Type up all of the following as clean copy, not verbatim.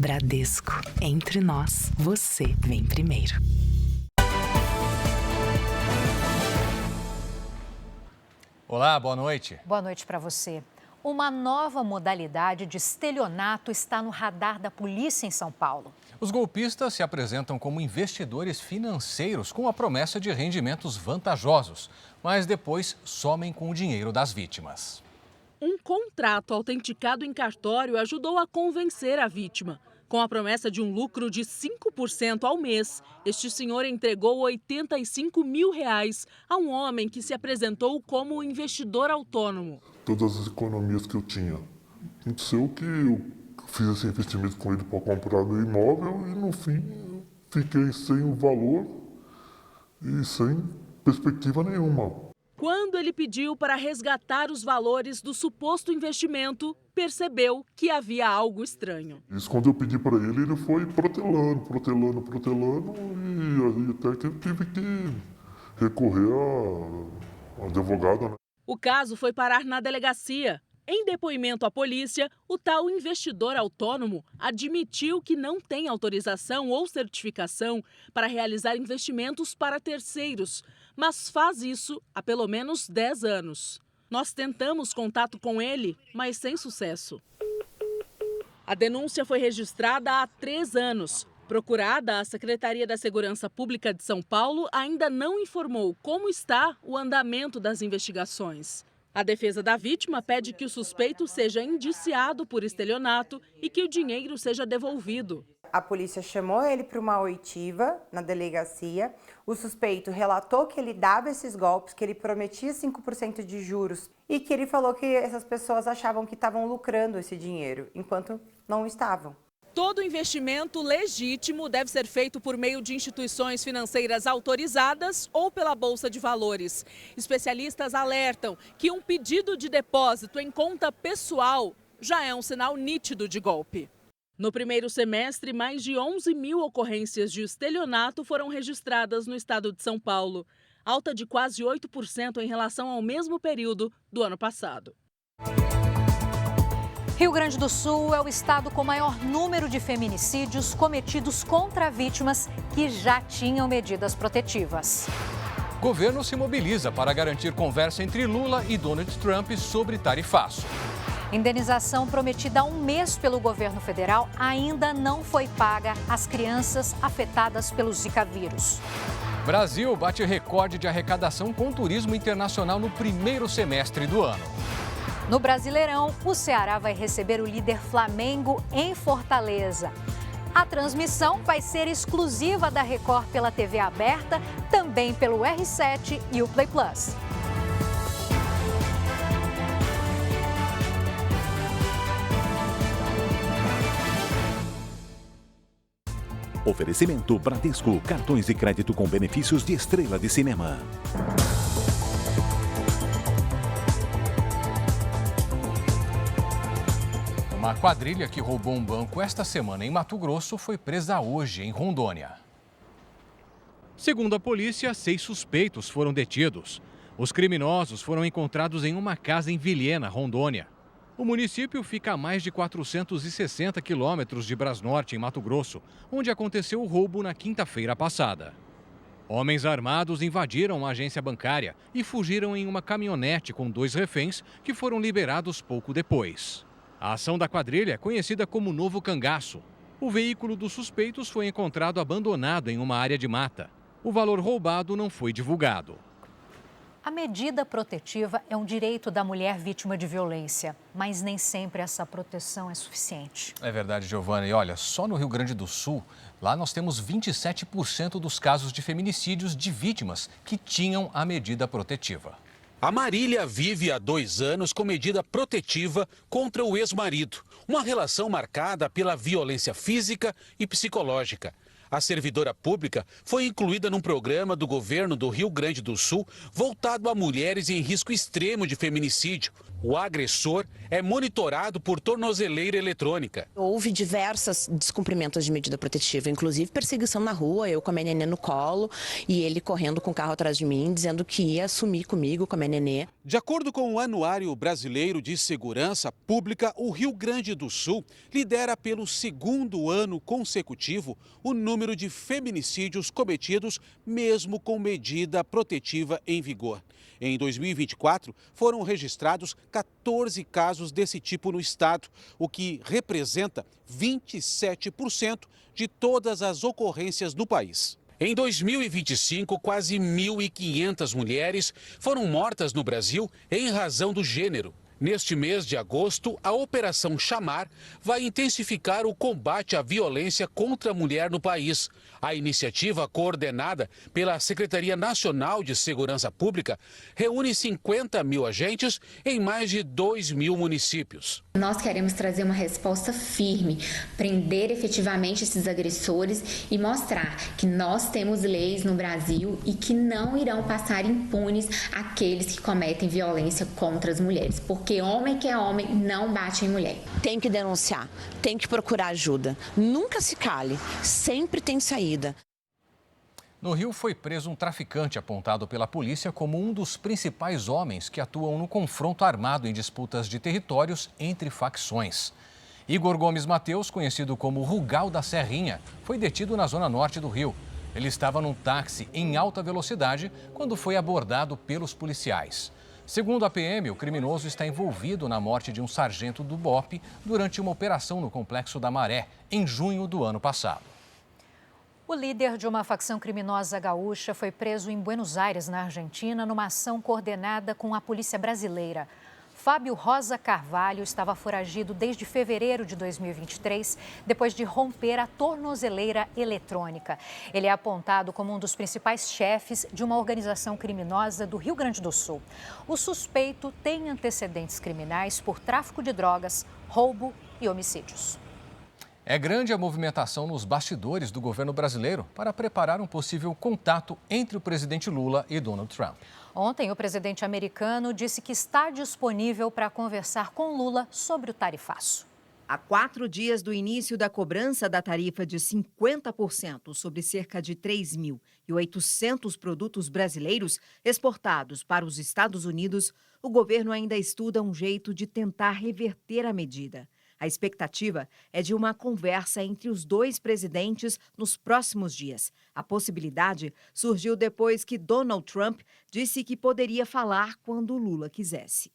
Bradesco. Entre nós, você vem primeiro. Olá, boa noite. Boa noite para você. Uma nova modalidade de estelionato está no radar da polícia em São Paulo. Os golpistas se apresentam como investidores financeiros com a promessa de rendimentos vantajosos, mas depois somem com o dinheiro das vítimas. Um contrato autenticado em cartório ajudou a convencer a vítima. Com a promessa de um lucro de 5% ao mês, este senhor entregou R$85 mil a um homem que se apresentou como investidor autônomo. Todas as economias que eu tinha. Aconteceu que eu fiz esse investimento com ele para comprar o imóvel e no fim fiquei sem o valor e sem perspectiva nenhuma. Quando ele pediu para resgatar os valores do suposto investimento, percebeu que havia algo estranho. Isso, quando eu pedi para ele, ele foi protelando e até que eu tive que recorrer à advogada, né? O caso foi parar na delegacia. Em depoimento à polícia, o tal investidor autônomo admitiu que não tem autorização ou certificação para realizar investimentos para terceiros, mas faz isso há pelo menos 10 anos. Nós tentamos contato com ele, mas sem sucesso. A denúncia foi registrada há 3 anos. Procurada, a Secretaria da Segurança Pública de São Paulo ainda não informou como está o andamento das investigações. A defesa da vítima pede que o suspeito seja indiciado por estelionato e que o dinheiro seja devolvido. A polícia chamou ele para uma oitiva na delegacia. O suspeito relatou que ele dava esses golpes, que ele prometia 5% de juros e que ele falou que essas pessoas achavam que estavam lucrando esse dinheiro, enquanto não estavam. Todo investimento legítimo deve ser feito por meio de instituições financeiras autorizadas ou pela Bolsa de Valores. Especialistas alertam que um pedido de depósito em conta pessoal já é um sinal nítido de golpe. No primeiro semestre, mais de 11 mil ocorrências de estelionato foram registradas no estado de São Paulo, alta de quase 8% em relação ao mesmo período do ano passado. Rio Grande do Sul é o estado com maior número de feminicídios cometidos contra vítimas que já tinham medidas protetivas. Governo se mobiliza para garantir conversa entre Lula e Donald Trump sobre tarifaço. Indenização prometida há um mês pelo governo federal ainda não foi paga às crianças afetadas pelo Zika vírus. Brasil bate recorde de arrecadação com turismo internacional no primeiro semestre do ano. No Brasileirão, o Ceará vai receber o líder Flamengo em Fortaleza. A transmissão vai ser exclusiva da Record pela TV aberta, também pelo R7 e o Play Plus. Oferecimento Bradesco, cartões de crédito com benefícios de estrela de cinema. Uma quadrilha que roubou um banco esta semana em Mato Grosso foi presa hoje em Rondônia. Segundo a polícia, 6 suspeitos foram detidos. Os criminosos foram encontrados em uma casa em Vilhena, Rondônia. O município fica a mais de 460 quilômetros de Brasnorte, em Mato Grosso, onde aconteceu o roubo na quinta-feira passada. Homens armados invadiram uma agência bancária e fugiram em uma caminhonete com 2 reféns que foram liberados pouco depois. A ação da quadrilha é conhecida como Novo Cangaço. O veículo dos suspeitos foi encontrado abandonado em uma área de mata. O valor roubado não foi divulgado. A medida protetiva é um direito da mulher vítima de violência, mas nem sempre essa proteção é suficiente. É verdade, Giovana. E olha, só no Rio Grande do Sul, lá nós temos 27% dos casos de feminicídios de vítimas que tinham a medida protetiva. A Marília vive há 2 anos com medida protetiva contra o ex-marido. Uma relação marcada pela violência física e psicológica. A servidora pública foi incluída num programa do governo do Rio Grande do Sul voltado a mulheres em risco extremo de feminicídio. O agressor é monitorado por tornozeleira eletrônica. Houve diversos descumprimentos de medida protetiva, inclusive perseguição na rua, eu com a minha nenê no colo e ele correndo com o carro atrás de mim, dizendo que ia sumir comigo, com a minha nenê. De acordo com o Anuário Brasileiro de Segurança Pública, o Rio Grande do Sul lidera pelo segundo ano consecutivo o número de feminicídios cometidos mesmo com medida protetiva em vigor. Em 2024, foram registrados 14 casos desse tipo no estado, o que representa 27% de todas as ocorrências no país. Em 2025, quase 1.500 mulheres foram mortas no Brasil em razão do gênero. Neste mês de agosto, a Operação Chamar vai intensificar o combate à violência contra a mulher no país. A iniciativa, coordenada pela Secretaria Nacional de Segurança Pública, reúne 50 mil agentes em mais de 2.000 municípios. Nós queremos trazer uma resposta firme, prender efetivamente esses agressores e mostrar que nós temos leis no Brasil e que não irão passar impunes aqueles que cometem violência contra as mulheres, porque homem que é homem não bate em mulher. Tem que denunciar, tem que procurar ajuda. Nunca se cale, sempre tem saída. No Rio foi preso um traficante apontado pela polícia como um dos principais homens que atuam no confronto armado em disputas de territórios entre facções. Igor Gomes Mateus, conhecido como Rugal da Serrinha, foi detido na zona norte do Rio. Ele estava num táxi em alta velocidade quando foi abordado pelos policiais. Segundo a PM, o criminoso está envolvido na morte de um sargento do BOPE durante uma operação no Complexo da Maré, em junho do ano passado. O líder de uma facção criminosa gaúcha foi preso em Buenos Aires, na Argentina, numa ação coordenada com a polícia brasileira. Fábio Rosa Carvalho estava foragido desde fevereiro de 2023, depois de romper a tornozeleira eletrônica. Ele é apontado como um dos principais chefes de uma organização criminosa do Rio Grande do Sul. O suspeito tem antecedentes criminais por tráfico de drogas, roubo e homicídios. É grande a movimentação nos bastidores do governo brasileiro para preparar um possível contato entre o presidente Lula e Donald Trump. Ontem, o presidente americano disse que está disponível para conversar com Lula sobre o tarifaço. Há 4 dias do início da cobrança da tarifa de 50% sobre cerca de 3.800 produtos brasileiros exportados para os Estados Unidos, o governo ainda estuda um jeito de tentar reverter a medida. A expectativa é de uma conversa entre os dois presidentes nos próximos dias. A possibilidade surgiu depois que Donald Trump disse que poderia falar quando Lula quisesse.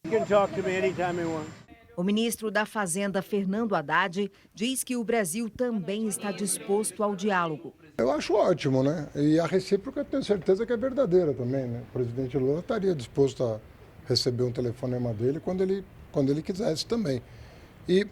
O ministro da Fazenda, Fernando Haddad, diz que o Brasil também está disposto ao diálogo. Eu acho ótimo, né? E a recíproca eu tenho certeza que é verdadeira também, né? O presidente Lula estaria disposto a receber um telefonema dele quando ele quisesse também. E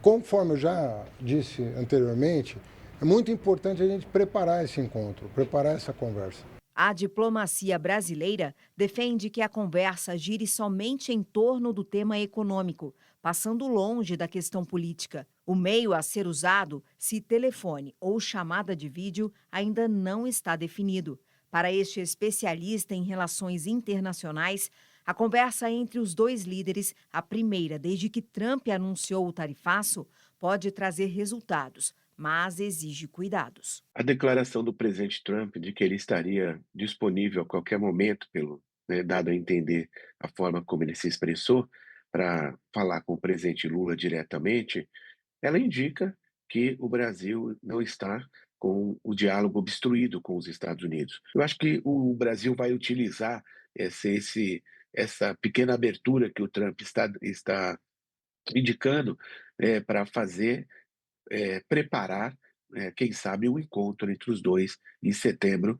conforme eu já disse anteriormente, é muito importante a gente preparar esse encontro, preparar essa conversa. A diplomacia brasileira defende que a conversa gire somente em torno do tema econômico, passando longe da questão política. O meio a ser usado, se telefone ou chamada de vídeo, ainda não está definido. Para este especialista em relações internacionais, a conversa entre os dois líderes, a primeira desde que Trump anunciou o tarifaço, pode trazer resultados, mas exige cuidados. A declaração do presidente Trump de que ele estaria disponível a qualquer momento, dado a entender a forma como ele se expressou, para falar com o presidente Lula diretamente, ela indica que o Brasil não está com o diálogo obstruído com os Estados Unidos. Eu acho que o Brasil vai utilizar essa pequena abertura que o Trump está indicando para preparar, quem sabe, um encontro entre os dois em setembro,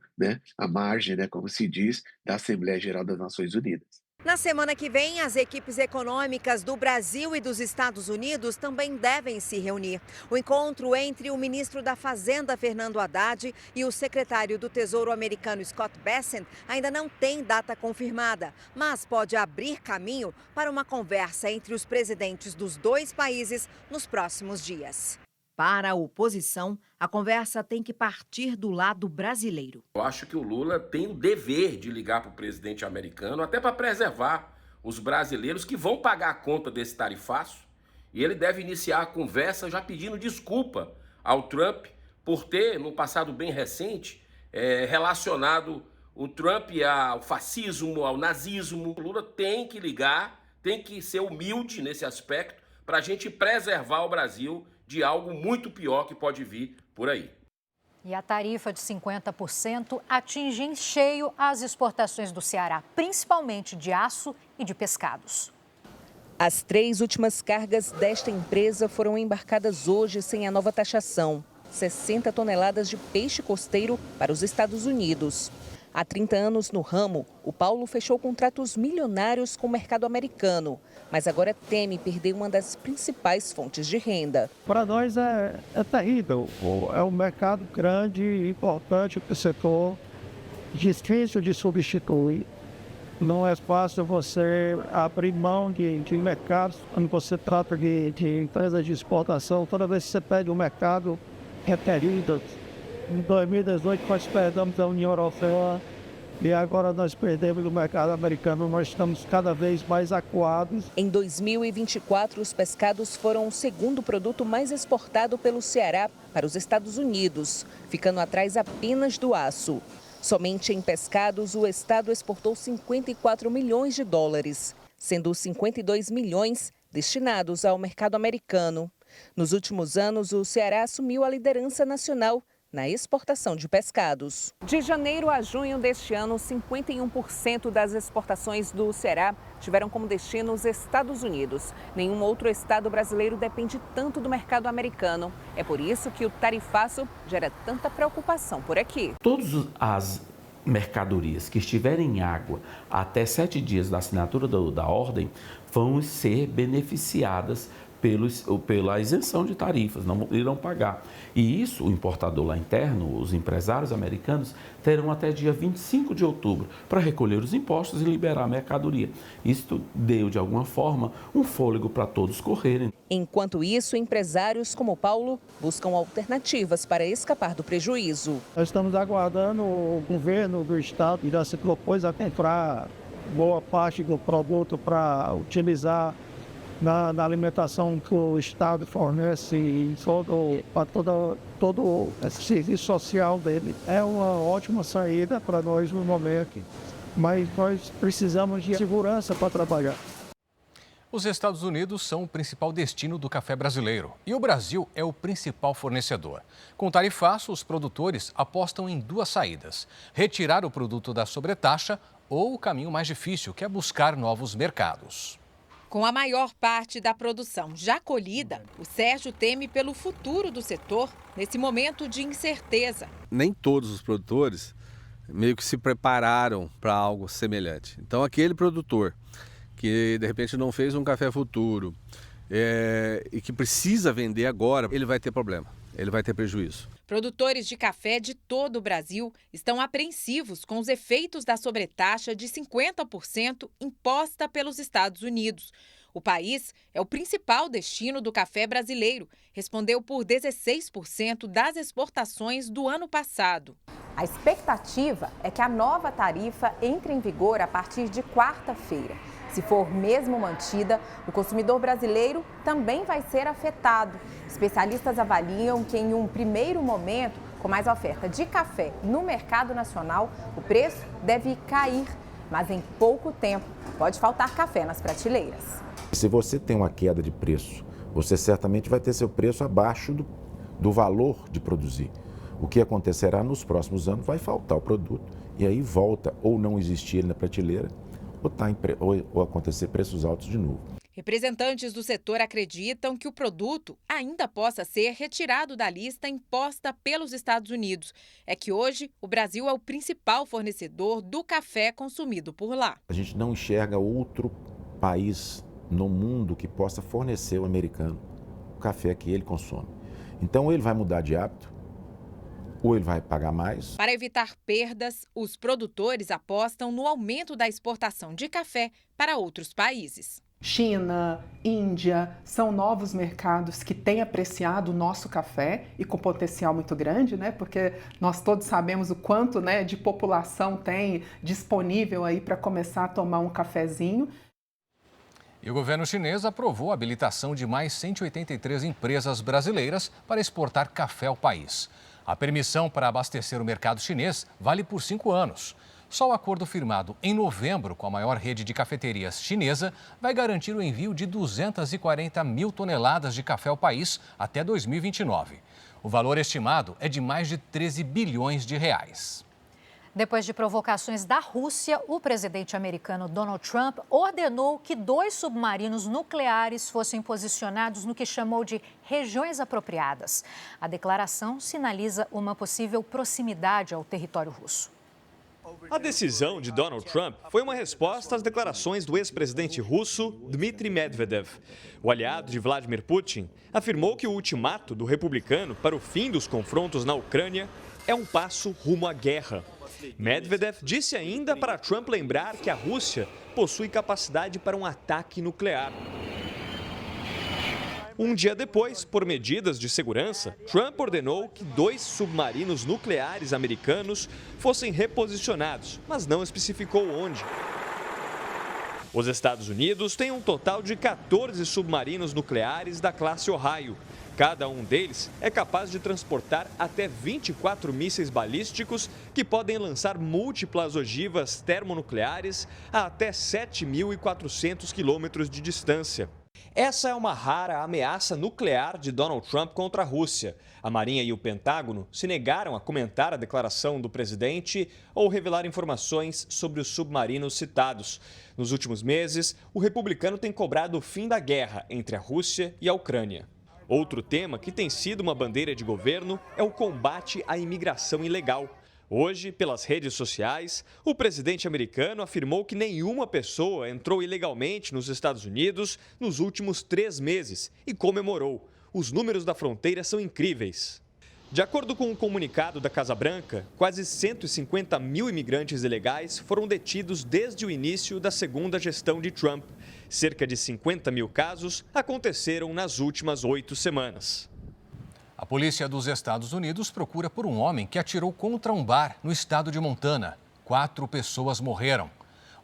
à margem, como se diz, da Assembleia Geral das Nações Unidas. Na semana que vem, as equipes econômicas do Brasil e dos Estados Unidos também devem se reunir. O encontro entre o ministro da Fazenda, Fernando Haddad, e o secretário do Tesouro americano, Scott Bessent, ainda não tem data confirmada, mas pode abrir caminho para uma conversa entre os presidentes dos dois países nos próximos dias. Para a oposição, a conversa tem que partir do lado brasileiro. Eu acho que o Lula tem o dever de ligar para o presidente americano, até para preservar os brasileiros que vão pagar a conta desse tarifaço, e ele deve iniciar a conversa já pedindo desculpa ao Trump por ter, no passado bem recente, relacionado o Trump ao fascismo, ao nazismo. O Lula tem que ligar, tem que ser humilde nesse aspecto para a gente preservar o Brasil de algo muito pior que pode vir por aí. E a tarifa de 50% atinge em cheio as exportações do Ceará, principalmente de aço e de pescados. As 3 últimas cargas desta empresa foram embarcadas hoje sem a nova taxação. 60 toneladas de peixe costeiro para os Estados Unidos. Há 30 anos no ramo, o Paulo fechou contratos milionários com o mercado americano, mas agora teme perder uma das principais fontes de renda. Para nós é terrível. É um mercado grande e importante para o setor, difícil de substituir. Não é fácil você abrir mão de mercados quando você trata de empresas de exportação. Toda vez que você perde o mercado, é terrível. Em 2018, nós perdemos a União Europeia e agora nós perdemos o mercado americano. Nós estamos cada vez mais acuados. Em 2024, os pescados foram o segundo produto mais exportado pelo Ceará para os Estados Unidos, ficando atrás apenas do aço. Somente em pescados, o estado exportou 54 milhões de dólares, sendo 52 milhões destinados ao mercado americano. Nos últimos anos, o Ceará assumiu a liderança nacional na exportação de pescados. De janeiro a junho deste ano, 51% das exportações do Ceará tiveram como destino os Estados Unidos. Nenhum outro estado brasileiro depende tanto do mercado americano. É por isso que o tarifaço gera tanta preocupação por aqui. Todas as mercadorias que estiverem em água até 7 dias da assinatura da ordem vão ser beneficiadas pela isenção de tarifas, não irão pagar. E isso, o importador lá interno, os empresários americanos, terão até dia 25 de outubro para recolher os impostos e liberar a mercadoria. Isso deu, de alguma forma, um fôlego para todos correrem. Enquanto isso, empresários como Paulo buscam alternativas para escapar do prejuízo. Nós estamos aguardando o governo do estado que já se propôs a comprar boa parte do produto para utilizar na alimentação que o Estado fornece para todo esse serviço social dele. É uma ótima saída para nós no momento, mas nós precisamos de segurança para trabalhar. Os Estados Unidos são o principal destino do café brasileiro e o Brasil é o principal fornecedor. Com tarifaço, os produtores apostam em 2 saídas: retirar o produto da sobretaxa ou o caminho mais difícil, que é buscar novos mercados. Com a maior parte da produção já colhida, o Sérgio teme pelo futuro do setor nesse momento de incerteza. Nem todos os produtores meio que se prepararam para algo semelhante. Então, aquele produtor que de repente não fez um café futuro e que precisa vender agora, ele vai ter problema, ele vai ter prejuízo. Produtores de café de todo o Brasil estão apreensivos com os efeitos da sobretaxa de 50% imposta pelos Estados Unidos. O país é o principal destino do café brasileiro, respondeu por 16% das exportações do ano passado. A expectativa é que a nova tarifa entre em vigor a partir de quarta-feira. Se for mesmo mantida, o consumidor brasileiro também vai ser afetado. Especialistas avaliam que, em um primeiro momento, com mais oferta de café no mercado nacional, o preço deve cair. Mas em pouco tempo, pode faltar café nas prateleiras. Se você tem uma queda de preço, você certamente vai ter seu preço abaixo do valor de produzir. O que acontecerá nos próximos anos? Vai faltar o produto e aí volta ou não existir ele na prateleira ou acontecer preços altos de novo. Representantes do setor acreditam que o produto ainda possa ser retirado da lista imposta pelos Estados Unidos. É que hoje o Brasil é o principal fornecedor do café consumido por lá. A gente não enxerga outro país no mundo que possa fornecer ao americano o café que ele consome. Então, ou ele vai mudar de hábito, ou ele vai pagar mais. Para evitar perdas, os produtores apostam no aumento da exportação de café para outros países. China, Índia, são novos mercados que têm apreciado o nosso café e com potencial muito grande, né? Porque nós todos sabemos o quanto, né, de população tem disponível aí para começar a tomar um cafezinho. E o governo chinês aprovou a habilitação de mais 183 empresas brasileiras para exportar café ao país. A permissão para abastecer o mercado chinês vale por 5 anos. Só o acordo firmado em novembro com a maior rede de cafeterias chinesa vai garantir o envio de 240 mil toneladas de café ao país até 2029. O valor estimado é de mais de 13 bilhões de reais. Depois de provocações da Rússia, o presidente americano Donald Trump ordenou que 2 submarinos nucleares fossem posicionados no que chamou de regiões apropriadas. A declaração sinaliza uma possível proximidade ao território russo. A decisão de Donald Trump foi uma resposta às declarações do ex-presidente russo Dmitry Medvedev. O aliado de Vladimir Putin afirmou que o ultimato do republicano para o fim dos confrontos na Ucrânia é um passo rumo à guerra. Medvedev disse ainda para Trump lembrar que a Rússia possui capacidade para um ataque nuclear. Um dia depois, por medidas de segurança, Trump ordenou que 2 submarinos nucleares americanos fossem reposicionados, mas não especificou onde. Os Estados Unidos têm um total de 14 submarinos nucleares da classe Ohio. Cada um deles é capaz de transportar até 24 mísseis balísticos que podem lançar múltiplas ogivas termonucleares a até 7.400 quilômetros de distância. Essa é uma rara ameaça nuclear de Donald Trump contra a Rússia. A Marinha e o Pentágono se negaram a comentar a declaração do presidente ou revelar informações sobre os submarinos citados. Nos últimos meses, o republicano tem cobrado o fim da guerra entre a Rússia e a Ucrânia. Outro tema que tem sido uma bandeira de governo é o combate à imigração ilegal. Hoje, pelas redes sociais, o presidente americano afirmou que nenhuma pessoa entrou ilegalmente nos Estados Unidos nos últimos 3 meses e comemorou. Os números da fronteira são incríveis. De acordo com um comunicado da Casa Branca, quase 150 mil imigrantes ilegais foram detidos desde o início da segunda gestão de Trump. Cerca de 50 mil casos aconteceram nas últimas 8 semanas. A polícia dos Estados Unidos procura por um homem que atirou contra um bar no estado de Montana. 4 pessoas morreram.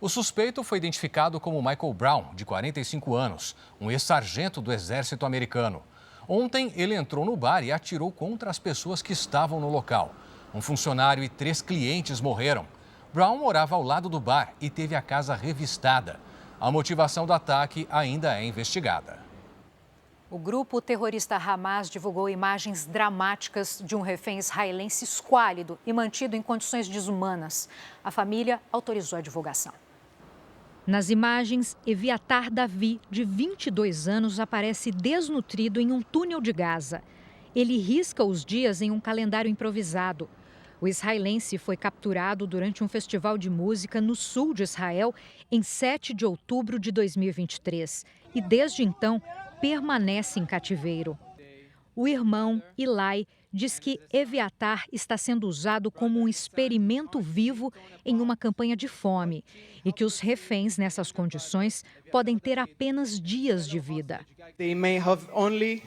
O suspeito foi identificado como Michael Brown, de 45 anos, um ex-sargento do exército americano. Ontem, ele entrou no bar e atirou contra as pessoas que estavam no local. Um funcionário e 3 clientes morreram. Brown morava ao lado do bar e teve a casa revistada. A motivação do ataque ainda é investigada. O grupo terrorista Hamas divulgou imagens dramáticas de um refém israelense esquálido e mantido em condições desumanas. A família autorizou a divulgação. Nas imagens, Eviatar Davi, de 22 anos, aparece desnutrido em um túnel de Gaza. Ele risca os dias em um calendário improvisado. O israelense foi capturado durante um festival de música no sul de Israel em 7 de outubro de 2023 e, desde então, permanece em cativeiro. O irmão, Ilai, diz que Eviatar está sendo usado como um experimento vivo em uma campanha de fome e que os reféns nessas condições podem ter apenas dias de vida. They may have only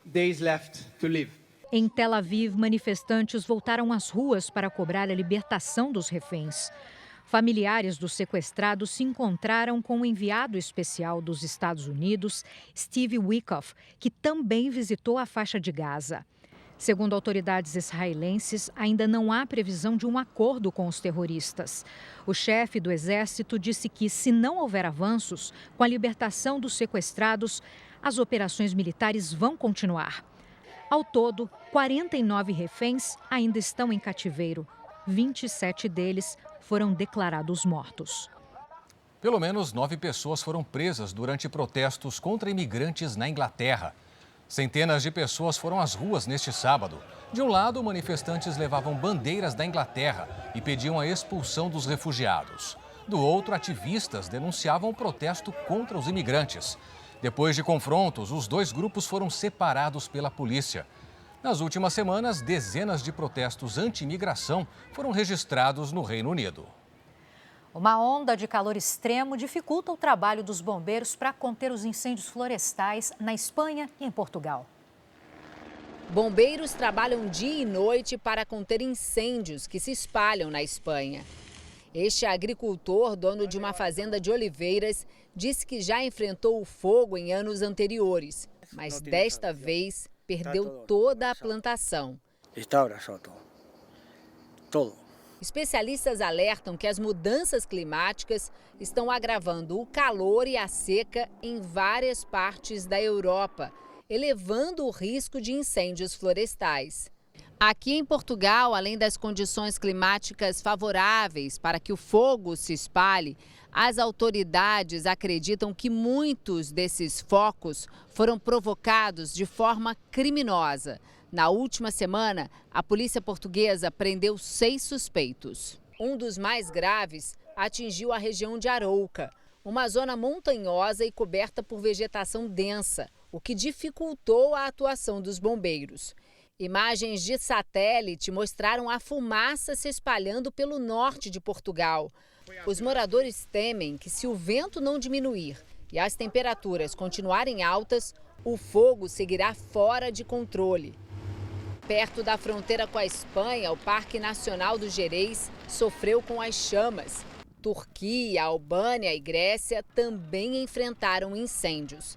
days left to live. Em Tel Aviv, manifestantes voltaram às ruas para cobrar a libertação dos reféns. Familiares dos sequestrados se encontraram com o enviado especial dos Estados Unidos, Steve Witkoff, que também visitou a faixa de Gaza. Segundo autoridades israelenses, ainda não há previsão de um acordo com os terroristas. O chefe do exército disse que, se não houver avanços com a libertação dos sequestrados, as operações militares vão continuar. Ao todo, 49 reféns ainda estão em cativeiro. 27 deles foram declarados mortos. Pelo menos 9 pessoas foram presas durante protestos contra imigrantes na Inglaterra. Centenas de pessoas foram às ruas neste sábado. De um lado, manifestantes levavam bandeiras da Inglaterra e pediam a expulsão dos refugiados. Do outro, ativistas denunciavam o protesto contra os imigrantes. Depois de confrontos, os 2 grupos foram separados pela polícia. Nas últimas semanas, dezenas de protestos anti-imigração foram registrados no Reino Unido. Uma onda de calor extremo dificulta o trabalho dos bombeiros para conter os incêndios florestais na Espanha e em Portugal. Bombeiros trabalham dia e noite para conter incêndios que se espalham na Espanha. Este agricultor, dono de uma fazenda de oliveiras, disse que já enfrentou o fogo em anos anteriores, mas desta vez perdeu toda a plantação. Especialistas alertam que as mudanças climáticas estão agravando o calor e a seca em várias partes da Europa, elevando o risco de incêndios florestais. Aqui em Portugal, além das condições climáticas favoráveis para que o fogo se espalhe, as autoridades acreditam que muitos desses focos foram provocados de forma criminosa. Na última semana, a polícia portuguesa prendeu 6 suspeitos. Um dos mais graves atingiu a região de Arouca, uma zona montanhosa e coberta por vegetação densa, o que dificultou a atuação dos bombeiros. Imagens de satélite mostraram a fumaça se espalhando pelo norte de Portugal. Os moradores temem que, se o vento não diminuir e as temperaturas continuarem altas, o fogo seguirá fora de controle. Perto da fronteira com a Espanha, o Parque Nacional do Gerês sofreu com as chamas. Turquia, Albânia e Grécia também enfrentaram incêndios.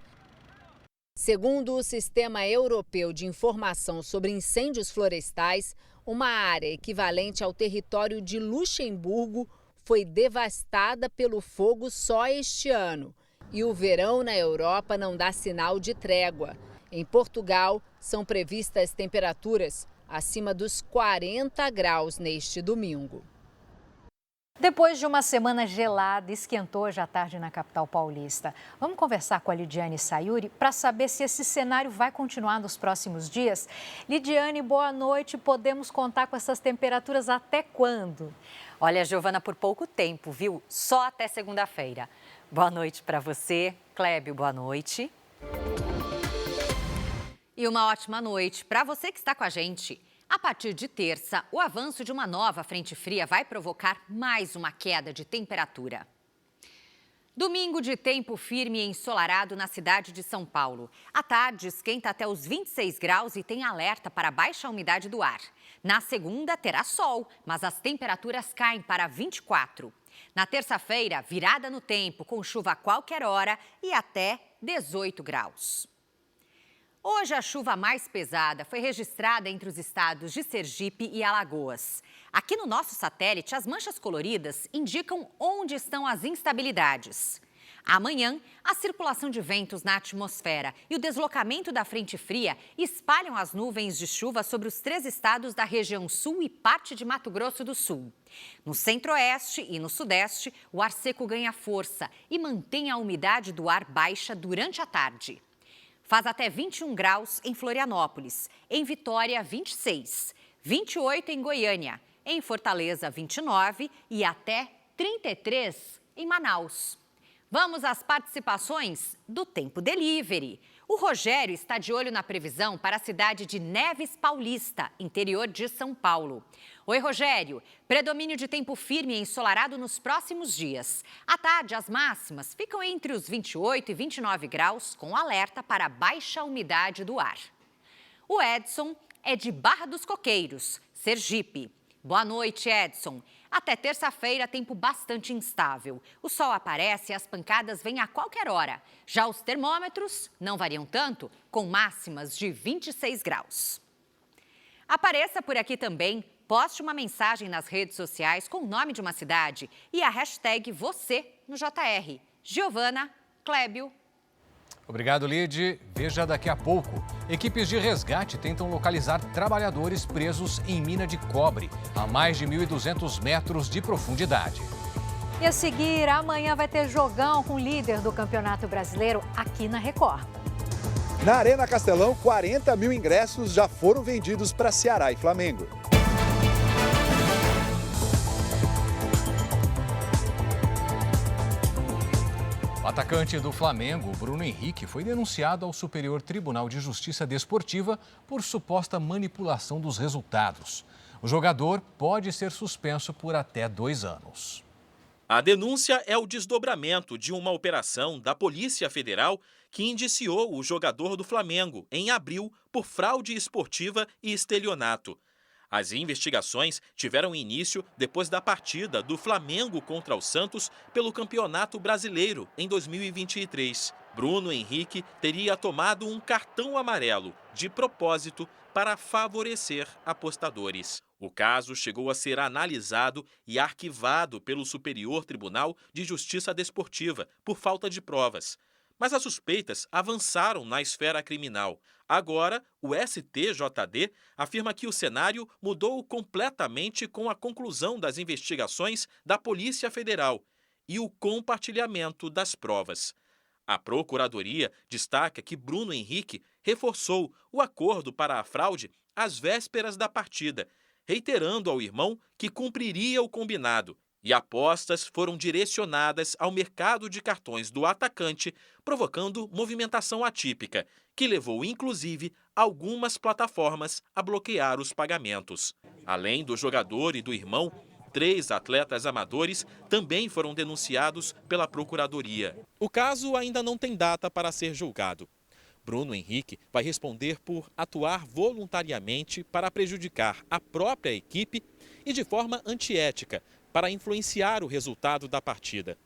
Segundo o Sistema Europeu de Informação sobre Incêndios Florestais, uma área equivalente ao território de Luxemburgo foi devastada pelo fogo só este ano. E o verão na Europa não dá sinal de trégua. Em Portugal, são previstas temperaturas acima dos 40 graus neste domingo. Depois de uma semana gelada, esquentou hoje à tarde na capital paulista. Vamos conversar com a Lidiane Sayuri para saber se esse cenário vai continuar nos próximos dias. Lidiane, boa noite. Podemos contar com essas temperaturas até quando? Olha, Giovana, por pouco tempo, viu? Só até segunda-feira. Boa noite para você. Clébio, boa noite. E uma ótima noite para você que está com a gente. A partir de terça, o avanço de uma nova frente fria vai provocar mais uma queda de temperatura. Domingo de tempo firme e ensolarado na cidade de São Paulo. À tarde, esquenta até os 26 graus e tem alerta para baixa umidade do ar. Na segunda, terá sol, mas as temperaturas caem para 24. Na terça-feira, virada no tempo, com chuva a qualquer hora e até 18 graus. Hoje, a chuva mais pesada foi registrada entre os estados de Sergipe e Alagoas. Aqui no nosso satélite, as manchas coloridas indicam onde estão as instabilidades. Amanhã, a circulação de ventos na atmosfera e o deslocamento da frente fria espalham as nuvens de chuva sobre os 3 estados da região sul e parte de Mato Grosso do Sul. No centro-oeste e no sudeste, o ar seco ganha força e mantém a umidade do ar baixa durante a tarde. Faz até 21 graus em Florianópolis, em Vitória, 26, 28 em Goiânia, em Fortaleza, 29 e até 33 em Manaus. Vamos às participações do Tempo Delivery. O Rogério está de olho na previsão para a cidade de Neves Paulista, interior de São Paulo. Oi, Rogério. Predomínio de tempo firme e ensolarado nos próximos dias. À tarde, as máximas ficam entre os 28 e 29 graus, com alerta para baixa umidade do ar. O Edson é de Barra dos Coqueiros, Sergipe. Boa noite, Edson. Até terça-feira, tempo bastante instável. O sol aparece e as pancadas vêm a qualquer hora. Já os termômetros não variam tanto, com máximas de 26 graus. Apareça por aqui também, poste uma mensagem nas redes sociais com o nome de uma cidade e a hashtag você no JR. Giovana, Clébio. Obrigado, Lid. Veja daqui a pouco. Equipes de resgate tentam localizar trabalhadores presos em mina de cobre, a mais de 1.200 metros de profundidade. E a seguir, amanhã vai ter jogão com o líder do Campeonato Brasileiro aqui na Record. Na Arena Castelão, 40 mil ingressos já foram vendidos para Ceará e Flamengo. O atacante do Flamengo, Bruno Henrique, foi denunciado ao Superior Tribunal de Justiça Desportiva por suposta manipulação dos resultados. O jogador pode ser suspenso por até 2 anos. A denúncia é o desdobramento de uma operação da Polícia Federal que indiciou o jogador do Flamengo em abril por fraude esportiva e estelionato. As investigações tiveram início depois da partida do Flamengo contra o Santos pelo Campeonato Brasileiro em 2023. Bruno Henrique teria tomado um cartão amarelo de propósito para favorecer apostadores. O caso chegou a ser analisado e arquivado pelo Superior Tribunal de Justiça Desportiva por falta de provas. Mas as suspeitas avançaram na esfera criminal. Agora, o STJD afirma que o cenário mudou completamente com a conclusão das investigações da Polícia Federal e o compartilhamento das provas. A Procuradoria destaca que Bruno Henrique reforçou o acordo para a fraude às vésperas da partida, reiterando ao irmão que cumpriria o combinado. E apostas foram direcionadas ao mercado de cartões do atacante, provocando movimentação atípica, que levou inclusive algumas plataformas a bloquear os pagamentos. Além do jogador e do irmão, 3 atletas amadores também foram denunciados pela Procuradoria. O caso ainda não tem data para ser julgado. Bruno Henrique vai responder por atuar voluntariamente para prejudicar a própria equipe e de forma antiética, para influenciar o resultado da partida.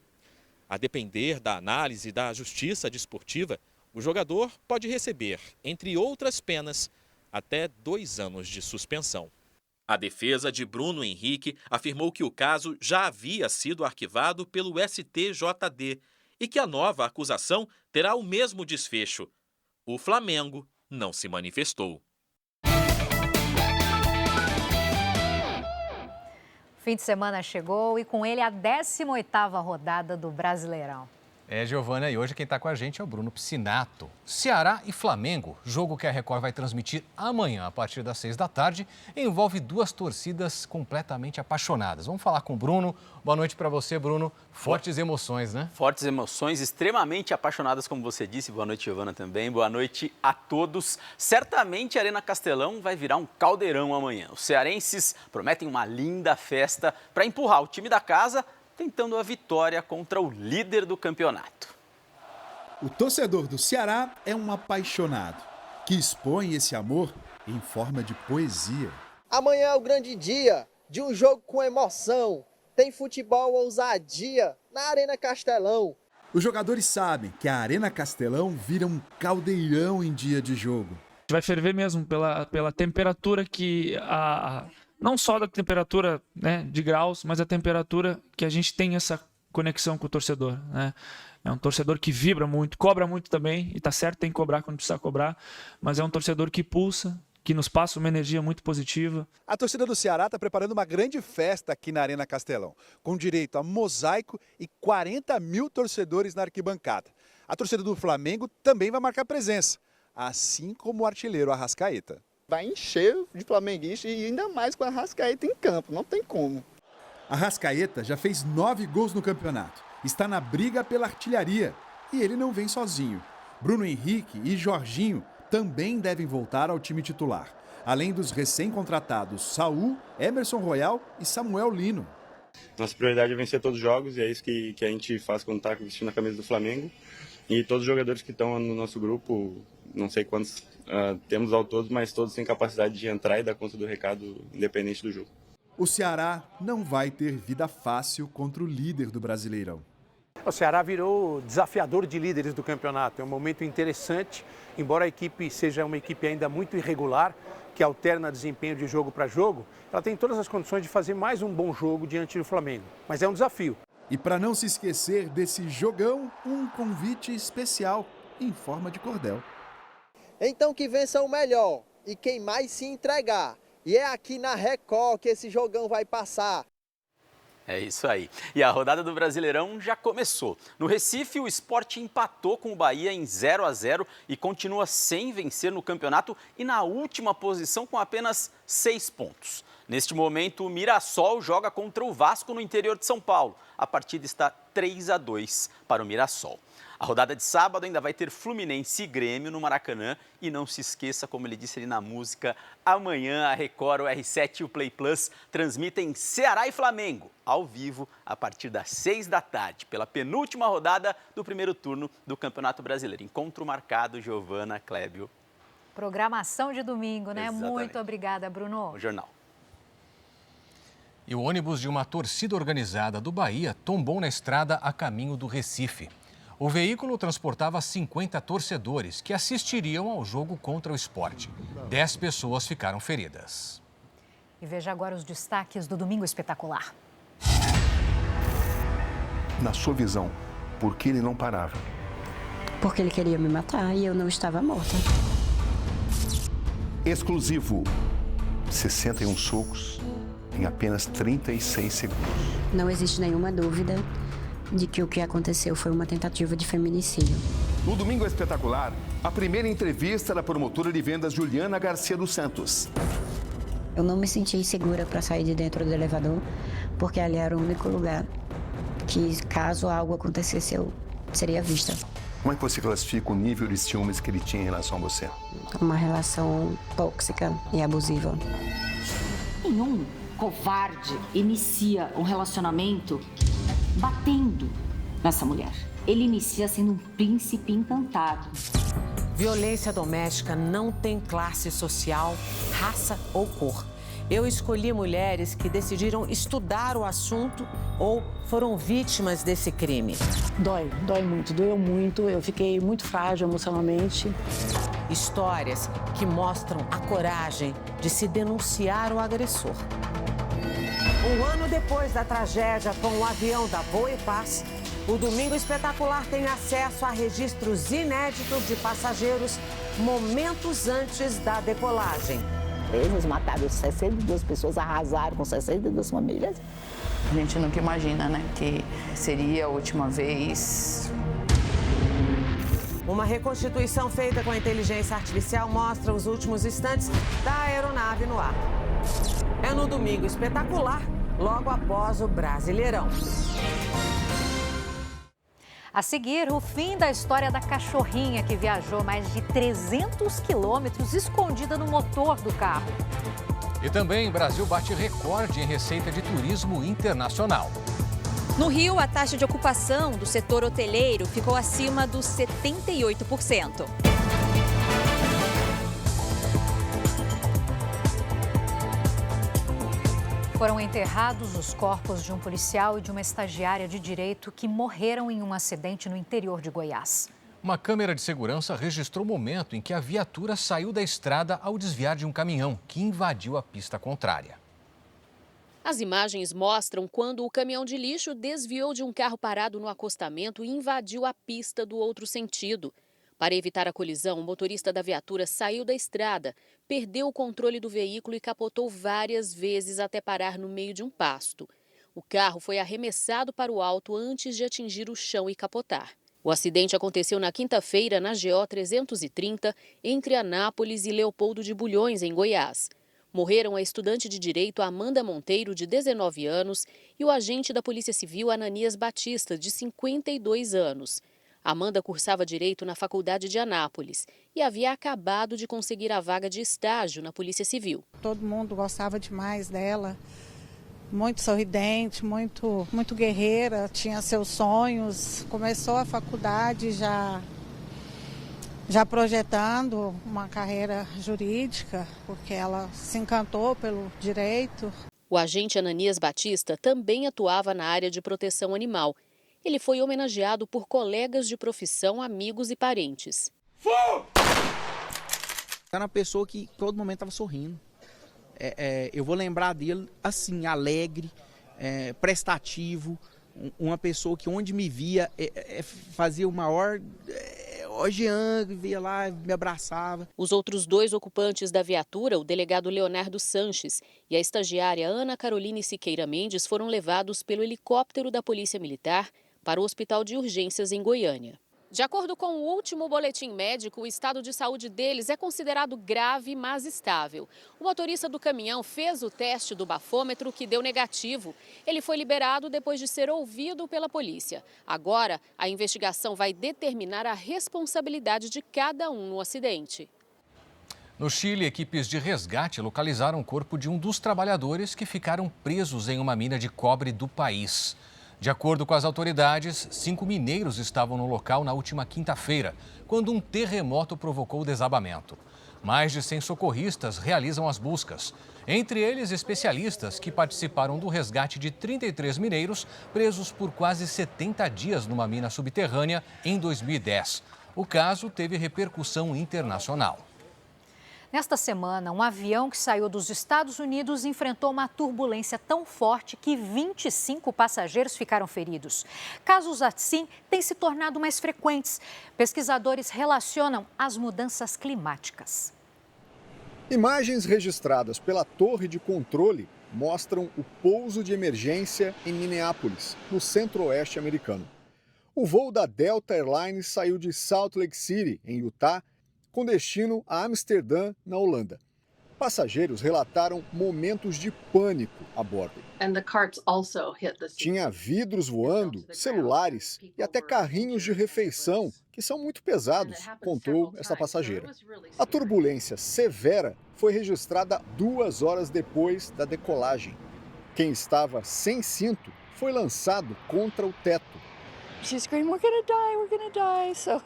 A depender da análise da Justiça Desportiva, o jogador pode receber, entre outras penas, até 2 anos de suspensão. A defesa de Bruno Henrique afirmou que o caso já havia sido arquivado pelo STJD e que a nova acusação terá o mesmo desfecho. O Flamengo não se manifestou. Fim de semana chegou e com ele a 18ª rodada do Brasileirão. Giovana, e hoje quem está com a gente é o Bruno Piscinato. Ceará e Flamengo, jogo que a Record vai transmitir amanhã a partir das 6 da tarde, envolve 2 torcidas completamente apaixonadas. Vamos falar com o Bruno. Boa noite para você, Bruno. Fortes emoções, né? Fortes emoções, extremamente apaixonadas, como você disse. Boa noite, Giovana, também. Boa noite a todos. Certamente a Arena Castelão vai virar um caldeirão amanhã. Os cearenses prometem uma linda festa para empurrar o time da casa, tentando a vitória contra o líder do campeonato. O torcedor do Ceará é um apaixonado, que expõe esse amor em forma de poesia. Amanhã é o grande dia de um jogo com emoção. Tem futebol ousadia na Arena Castelão. Os jogadores sabem que a Arena Castelão vira um caldeirão em dia de jogo. Vai ferver mesmo pela temperatura que não só da temperatura, né, de graus, mas a temperatura que a gente tem essa conexão com o torcedor, né? É um torcedor que vibra muito, cobra muito também, e tá certo, tem que cobrar quando precisa cobrar, mas é um torcedor que pulsa, que nos passa uma energia muito positiva. A torcida do Ceará está preparando uma grande festa aqui na Arena Castelão, com direito a mosaico e 40 mil torcedores na arquibancada. A torcida do Flamengo também vai marcar presença, assim como o artilheiro Arrascaeta. Vai encher de flamenguista e ainda mais com a Arrascaeta em campo, não tem como. Arrascaeta já fez 9 gols no campeonato, está na briga pela artilharia e ele não vem sozinho. Bruno Henrique e Jorginho também devem voltar ao time titular, além dos recém-contratados Saul, Emerson Royal e Samuel Lino. Nossa prioridade é vencer todos os jogos e é isso que a gente faz quando está vestindo a camisa do Flamengo. E todos os jogadores que estão no nosso grupo, não sei quantos temos ao todo, mas todos têm capacidade de entrar e dar conta do recado independente do jogo. O Ceará não vai ter vida fácil contra o líder do Brasileirão. O Ceará virou desafiador de líderes do campeonato. É um momento interessante, embora a equipe seja uma equipe ainda muito irregular, que alterna desempenho de jogo para jogo, ela tem todas as condições de fazer mais um bom jogo diante do Flamengo. Mas é um desafio. E para não se esquecer desse jogão, um convite especial em forma de cordel. Então que vença o melhor e quem mais se entregar. E é aqui na Record que esse jogão vai passar. É isso aí. E a rodada do Brasileirão já começou. No Recife, o Sport empatou com o Bahia em 0-0 e continua sem vencer no campeonato e na última posição com apenas 6 pontos. Neste momento, o Mirassol joga contra o Vasco no interior de São Paulo. A partida está 3-2 para o Mirassol. A rodada de sábado ainda vai ter Fluminense e Grêmio no Maracanã. E não se esqueça, como ele disse ali na música, amanhã a Record, o R7 e o Play Plus transmitem Ceará e Flamengo, ao vivo, a partir das 6 da tarde, pela penúltima rodada do primeiro turno do Campeonato Brasileiro. Encontro marcado, Giovana, Clébio. Programação de domingo, né? Exatamente. Muito obrigada, Bruno. O jornal. E o ônibus de uma torcida organizada do Bahia tombou na estrada a caminho do Recife. O veículo transportava 50 torcedores que assistiriam ao jogo contra o Sport. 10 pessoas ficaram feridas. E veja agora os destaques do Domingo Espetacular. Na sua visão, por que ele não parava? Porque ele queria me matar e eu não estava morta. Exclusivo. 61 socos em apenas 36 segundos. Não existe nenhuma dúvida de que o que aconteceu foi uma tentativa de feminicídio. No Domingo Espetacular, a primeira entrevista da promotora de vendas Juliana Garcia dos Santos. Eu não me senti segura para sair de dentro do elevador, porque ali era o único lugar que, caso algo acontecesse, eu seria vista. Como é que você classifica o nível de ciúmes que ele tinha em relação a você? Uma relação tóxica e abusiva. Nenhum covarde inicia um relacionamento batendo nessa mulher. Ele inicia sendo um príncipe encantado. Violência doméstica não tem classe social, raça ou cor. Eu escolhi mulheres que decidiram estudar o assunto ou foram vítimas desse crime. Dói muito, doeu muito, eu fiquei muito frágil emocionalmente. Histórias que mostram a coragem de se denunciar o agressor. Um ano depois da tragédia com o avião da Boa e Paz, o Domingo Espetacular tem acesso a registros inéditos de passageiros momentos antes da decolagem. Eles mataram 62 pessoas, arrasaram com 62 famílias. A gente nunca imagina, né, que seria a última vez. Uma reconstituição feita com a inteligência artificial mostra os últimos instantes da aeronave no ar. É no Domingo Espetacular, logo após o Brasileirão. A seguir, o fim da história da cachorrinha que viajou mais de 300 quilômetros escondida no motor do carro. E também o Brasil bate recorde em receita de turismo internacional. No Rio, a taxa de ocupação do setor hoteleiro ficou acima dos 78%. Foram enterrados os corpos de um policial e de uma estagiária de direito que morreram em um acidente no interior de Goiás. Uma câmera de segurança registrou o momento em que a viatura saiu da estrada ao desviar de um caminhão que invadiu a pista contrária. As imagens mostram quando o caminhão de lixo desviou de um carro parado no acostamento e invadiu a pista do outro sentido. Para evitar a colisão, o motorista da viatura saiu da estrada, perdeu o controle do veículo e capotou várias vezes até parar no meio de um pasto. O carro foi arremessado para o alto antes de atingir o chão e capotar. O acidente aconteceu na quinta-feira na GO 330, entre Anápolis e Leopoldo de Bulhões, em Goiás. Morreram a estudante de direito Amanda Monteiro, de 19 anos, e o agente da Polícia Civil Ananias Batista, de 52 anos. Amanda cursava Direito na Faculdade de Anápolis e havia acabado de conseguir a vaga de estágio na Polícia Civil. Todo mundo gostava demais dela, muito sorridente, muito guerreira, tinha seus sonhos. Começou a faculdade já projetando uma carreira jurídica, porque ela se encantou pelo direito. O agente Ananias Batista também atuava na área de proteção animal. Ele foi homenageado por colegas de profissão, amigos e parentes. Era uma pessoa que todo momento estava sorrindo. Eu vou lembrar dele assim, alegre, prestativo, uma pessoa que onde me via fazia o maior... Ó, Jean, via lá, me abraçava. Os outros dois ocupantes da viatura, o delegado Leonardo Sanches e a estagiária Ana Caroline Siqueira Mendes, foram levados pelo helicóptero da Polícia Militar para o Hospital de Urgências em Goiânia. De acordo com o último boletim médico, o estado de saúde deles é considerado grave, mas estável. O motorista do caminhão fez o teste do bafômetro, que deu negativo. Ele foi liberado depois de ser ouvido pela polícia. Agora, a investigação vai determinar a responsabilidade de cada um no acidente. No Chile, equipes de resgate localizaram o corpo de um dos trabalhadores que ficaram presos em uma mina de cobre do país. De acordo com as autoridades, 5 mineiros estavam no local na última quinta-feira, quando um terremoto provocou o desabamento. Mais de 100 socorristas realizam as buscas. Entre eles, especialistas que participaram do resgate de 33 mineiros presos por quase 70 dias numa mina subterrânea em 2010. O caso teve repercussão internacional. Nesta semana, um avião que saiu dos Estados Unidos enfrentou uma turbulência tão forte que 25 passageiros ficaram feridos. Casos assim têm se tornado mais frequentes. Pesquisadores relacionam as mudanças climáticas. Imagens registradas pela torre de controle mostram o pouso de emergência em Minneapolis, no centro-oeste americano. O voo da Delta Airlines saiu de Salt Lake City, em Utah, com destino a Amsterdã, na Holanda. Passageiros relataram momentos de pânico a bordo. Tinha vidros voando, celulares e até carrinhos de refeição, que são muito pesados, contou essa passageira. A turbulência severa foi registrada 2 horas depois da decolagem. Quem estava sem cinto foi lançado contra o teto.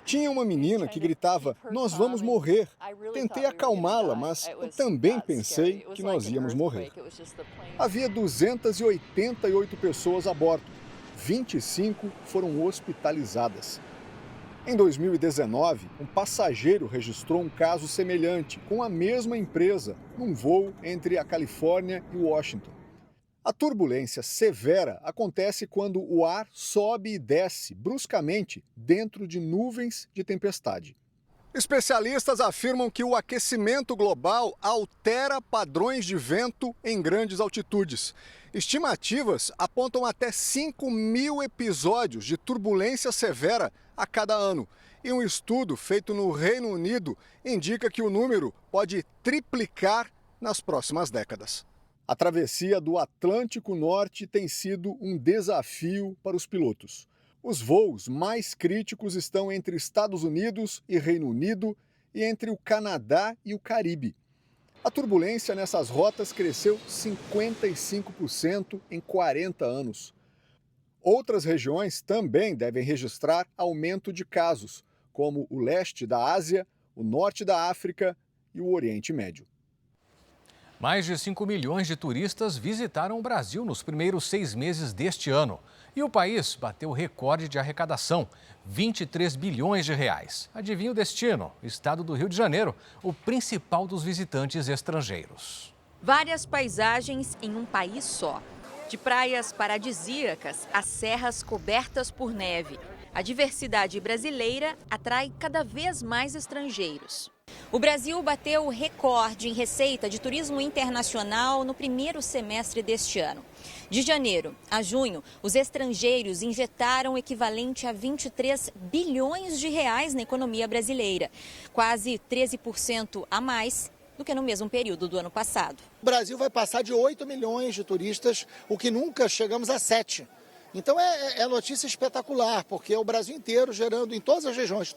Tinha uma menina que gritava, "Nós vamos morrer". Tentei acalmá-la, mas eu também pensei que nós íamos morrer. Havia 288 pessoas a bordo. 25 foram hospitalizadas. Em 2019, um passageiro registrou um caso semelhante com a mesma empresa, num voo entre a Califórnia e Washington. A turbulência severa acontece quando o ar sobe e desce bruscamente dentro de nuvens de tempestade. Especialistas afirmam que o aquecimento global altera padrões de vento em grandes altitudes. Estimativas apontam até 5.000 episódios de turbulência severa a cada ano. E um estudo feito no Reino Unido indica que o número pode triplicar nas próximas décadas. A travessia do Atlântico Norte tem sido um desafio para os pilotos. Os voos mais críticos estão entre Estados Unidos e Reino Unido e entre o Canadá e o Caribe. A turbulência nessas rotas cresceu 55% em 40 anos. Outras regiões também devem registrar aumento de casos, como o leste da Ásia, o norte da África e o Oriente Médio. Mais de 5 milhões de turistas visitaram o Brasil nos primeiros 6 meses deste ano. E o país bateu o recorde de arrecadação, 23 bilhões de reais. Adivinha o destino? O estado do Rio de Janeiro, o principal dos visitantes estrangeiros. Várias paisagens em um país só. De praias paradisíacas a serras cobertas por neve. A diversidade brasileira atrai cada vez mais estrangeiros. O Brasil bateu o recorde em receita de turismo internacional no primeiro semestre deste ano. De janeiro a junho, os estrangeiros injetaram o equivalente a 23 bilhões de reais na economia brasileira, quase 13% a mais do que no mesmo período do ano passado. O Brasil vai passar de 8 milhões de turistas, o que nunca chegamos a 7. Então é notícia espetacular, porque é o Brasil inteiro gerando em todas as regiões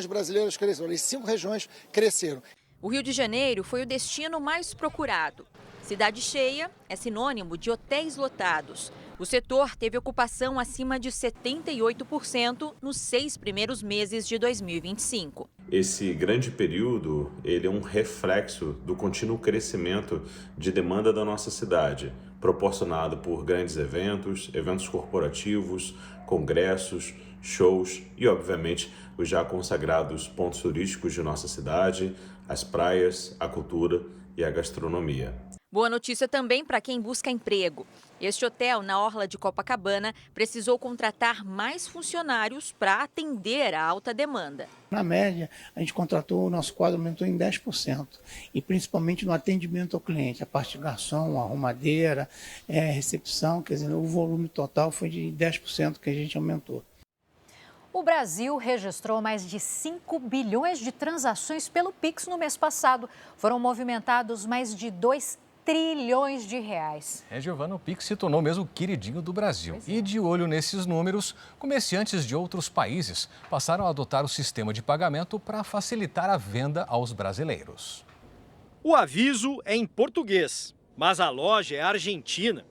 brasileiras cresceram, as 5 regiões cresceram. O Rio de Janeiro foi o destino mais procurado. Cidade cheia é sinônimo de hotéis lotados. O setor teve ocupação acima de 78% nos 6 primeiros meses de 2025. Esse grande período, ele é um reflexo do contínuo crescimento de demanda da nossa cidade, proporcionado por grandes eventos, eventos corporativos, congressos, shows e, obviamente, os já consagrados pontos turísticos de nossa cidade, as praias, a cultura e a gastronomia. Boa notícia também para quem busca emprego. Este hotel, na orla de Copacabana, precisou contratar mais funcionários para atender a alta demanda. Na média, a gente contratou, o nosso quadro aumentou em 10%. E principalmente no atendimento ao cliente, a parte de garçom, arrumadeira, recepção, quer dizer, o volume total foi de 10% que a gente aumentou. O Brasil registrou mais de 5 bilhões de transações pelo Pix no mês passado. Foram movimentados mais de 2 trilhões de reais. Giovana, o Pix se tornou mesmo o queridinho do Brasil. E de olho nesses números, comerciantes de outros países passaram a adotar o sistema de pagamento para facilitar a venda aos brasileiros. O aviso é em português, mas a loja é argentina.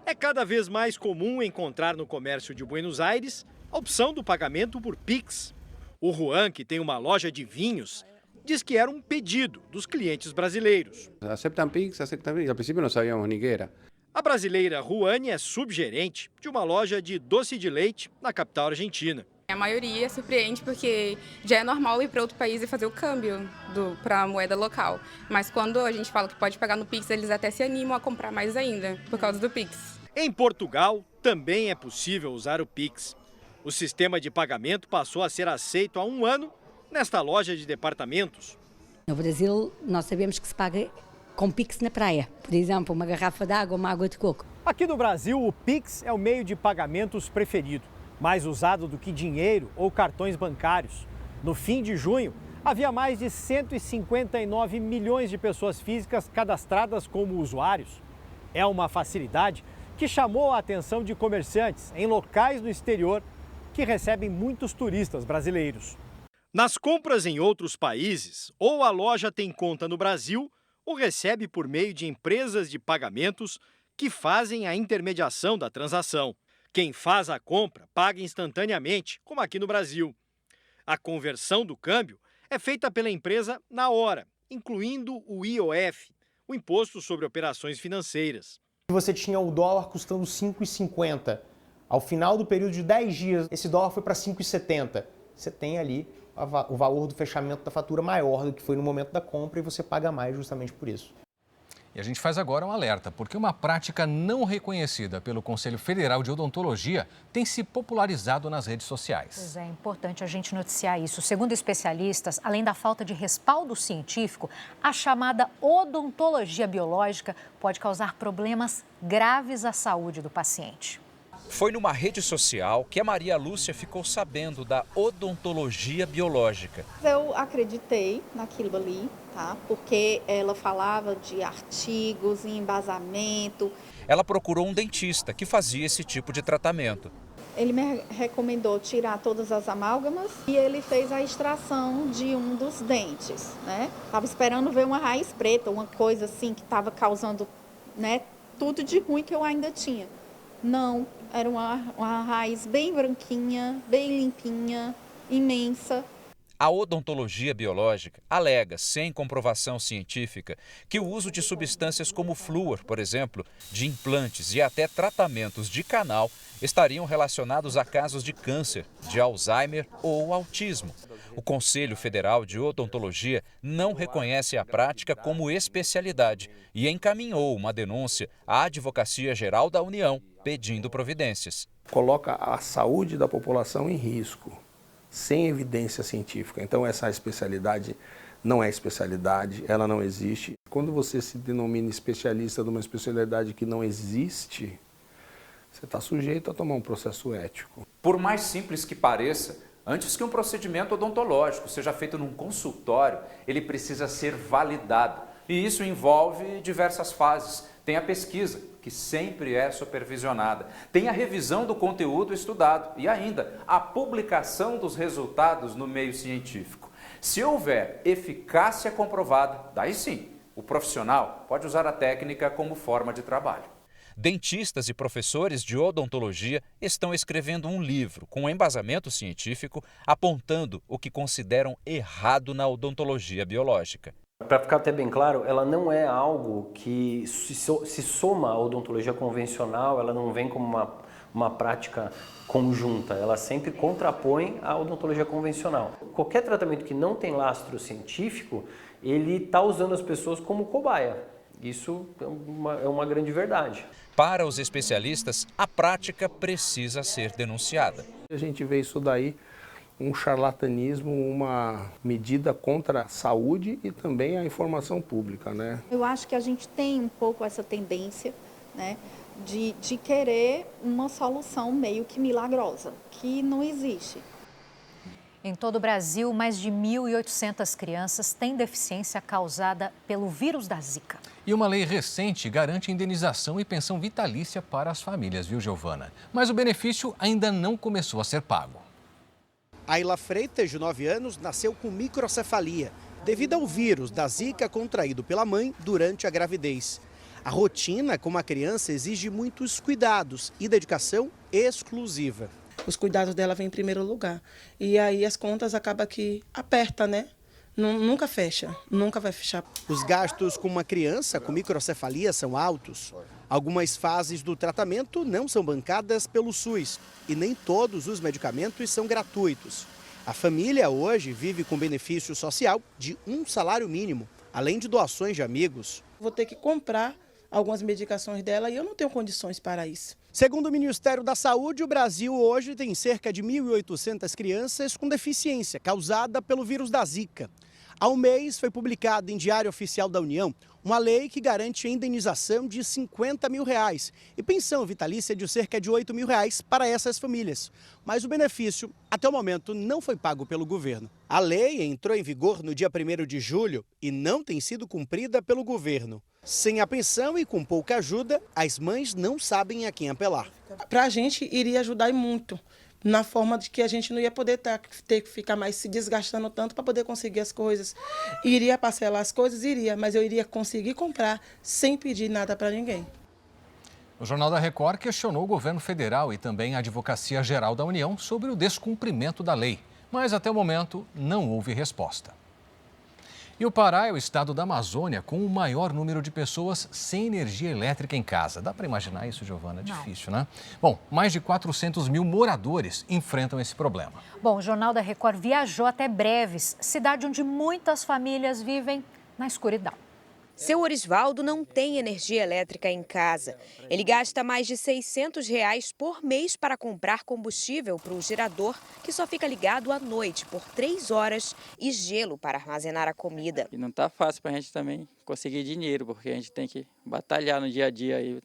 É cada vez mais comum encontrar no comércio de Buenos Aires a opção do pagamento por Pix. O Juan, que tem uma loja de vinhos, diz que era um pedido dos clientes brasileiros. Aceptam Pix, ao princípio não sabíamos nem o que era. A brasileira Ruane é subgerente de uma loja de doce de leite na capital argentina. A maioria surpreende porque já é normal ir para outro país e fazer o câmbio para a moeda local. Mas quando a gente fala que pode pagar no Pix, eles até se animam a comprar mais ainda por causa do Pix. Em Portugal, também é possível usar o Pix. O sistema de pagamento passou a ser aceito há 1 ano nesta loja de departamentos. No Brasil, nós sabemos que se paga com Pix na praia. Por exemplo, uma garrafa de água, uma água de coco. Aqui no Brasil, o Pix é o meio de pagamentos preferido, mais usado do que dinheiro ou cartões bancários. No fim de junho, havia mais de 159 milhões de pessoas físicas cadastradas como usuários. É uma facilidade que chamou a atenção de comerciantes em locais no exterior que recebem muitos turistas brasileiros. Nas compras em outros países, ou a loja tem conta no Brasil, ou recebe por meio de empresas de pagamentos que fazem a intermediação da transação. Quem faz a compra paga instantaneamente, como aqui no Brasil. A conversão do câmbio é feita pela empresa na hora, incluindo o IOF, o Imposto sobre Operações Financeiras. Você tinha o dólar custando R$ 5,50. Ao final do período de 10 dias, esse dólar foi para R$ 5,70. Você tem ali o valor do fechamento da fatura maior do que foi no momento da compra e você paga mais justamente por isso. E a gente faz agora um alerta, porque uma prática não reconhecida pelo Conselho Federal de Odontologia tem se popularizado nas redes sociais. Pois é importante a gente noticiar isso. Segundo especialistas, além da falta de respaldo científico, a chamada odontologia biológica pode causar problemas graves à saúde do paciente. Foi numa rede social que a Maria Lúcia ficou sabendo da odontologia biológica. Eu acreditei naquilo ali, tá? Porque ela falava de artigos, embasamento. Ela procurou um dentista que fazia esse tipo de tratamento. Ele me recomendou tirar todas as amálgamas e ele fez a extração de um dos dentes, né? Tava esperando ver uma raiz preta, uma coisa assim que estava causando, né, tudo de ruim que eu ainda tinha. Não, era uma raiz bem branquinha, bem limpinha, imensa. A odontologia biológica alega, sem comprovação científica, que o uso de substâncias como flúor, por exemplo, de implantes e até tratamentos de canal estariam relacionados a casos de câncer, de Alzheimer ou autismo. O Conselho Federal de Odontologia não reconhece a prática como especialidade e encaminhou uma denúncia à Advocacia Geral da União, pedindo providências. Coloca a saúde da população em risco, sem evidência científica. Então essa especialidade não é especialidade, ela não existe. Quando você se denomina especialista de uma especialidade que não existe, você está sujeito a tomar um processo ético. Por mais simples que pareça, antes que um procedimento odontológico seja feito num consultório, ele precisa ser validado. E isso envolve diversas fases. Tem a pesquisa, que sempre é supervisionada. Tem a revisão do conteúdo estudado e ainda a publicação dos resultados no meio científico. Se houver eficácia comprovada, daí sim, o profissional pode usar a técnica como forma de trabalho. Dentistas e professores de odontologia estão escrevendo um livro com embasamento científico apontando o que consideram errado na odontologia biológica. Para ficar até bem claro, ela não é algo que se soma à odontologia convencional, ela não vem como uma prática conjunta, ela sempre contrapõe à odontologia convencional. Qualquer tratamento que não tem lastro científico, ele está usando as pessoas como cobaia. Isso é uma grande verdade. Para os especialistas, a prática precisa ser denunciada. A gente vê isso daí, um charlatanismo, uma medida contra a saúde e também a informação pública, né? Eu acho que a gente tem um pouco essa tendência, né, de querer uma solução meio que milagrosa, que não existe. Em todo o Brasil, mais de 1.800 crianças têm deficiência causada pelo vírus da Zika. E uma lei recente garante indenização e pensão vitalícia para as famílias, viu, Giovana? Mas o benefício ainda não começou a ser pago. Ayla Freitas, de 9 anos, nasceu com microcefalia, devido ao vírus da Zika contraído pela mãe durante a gravidez. A rotina com uma criança exige muitos cuidados e dedicação exclusiva. Os cuidados dela vêm em primeiro lugar. E aí as contas acaba que aperta, né? nunca fecha, nunca vai fechar. Os gastos com uma criança com microcefalia são altos. Algumas fases do tratamento não são bancadas pelo SUS e nem todos os medicamentos são gratuitos. A família hoje vive com benefício social de um salário mínimo, além de doações de amigos. Vou ter que comprar algumas medicações dela e eu não tenho condições para isso. Segundo o Ministério da Saúde, o Brasil hoje tem cerca de 1.800 crianças com deficiência causada pelo vírus da Zika. Há um mês foi publicado em Diário Oficial da União uma lei que garante a indenização de R$50 mil e pensão vitalícia de cerca de R$8 mil para essas famílias. Mas o benefício, até o momento, não foi pago pelo governo. A lei entrou em vigor no dia 1º de julho e não tem sido cumprida pelo governo. Sem a pensão e com pouca ajuda, as mães não sabem a quem apelar. Para a gente iria ajudar e muito, na forma de que a gente não ia poder ter que ficar mais se desgastando tanto para poder conseguir as coisas. Iria parcelar as coisas? Iria, mas eu iria conseguir comprar sem pedir nada para ninguém. O Jornal da Record questionou o governo federal e também a Advocacia Geral da União sobre o descumprimento da lei, mas até o momento não houve resposta. E o Pará é o estado da Amazônia com o maior número de pessoas sem energia elétrica em casa. Dá para imaginar isso, Giovana? É difícil, né? Bom, mais de 400 mil moradores enfrentam esse problema. Bom, o Jornal da Record viajou até Breves, cidade onde muitas famílias vivem na escuridão. Seu Orisvaldo não tem energia elétrica em casa. Ele gasta mais de R$600 por mês para comprar combustível para o gerador, que só fica ligado à noite por 3 horas, e gelo para armazenar a comida. E não está fácil para a gente também conseguir dinheiro, porque a gente tem que batalhar no dia a dia, aí,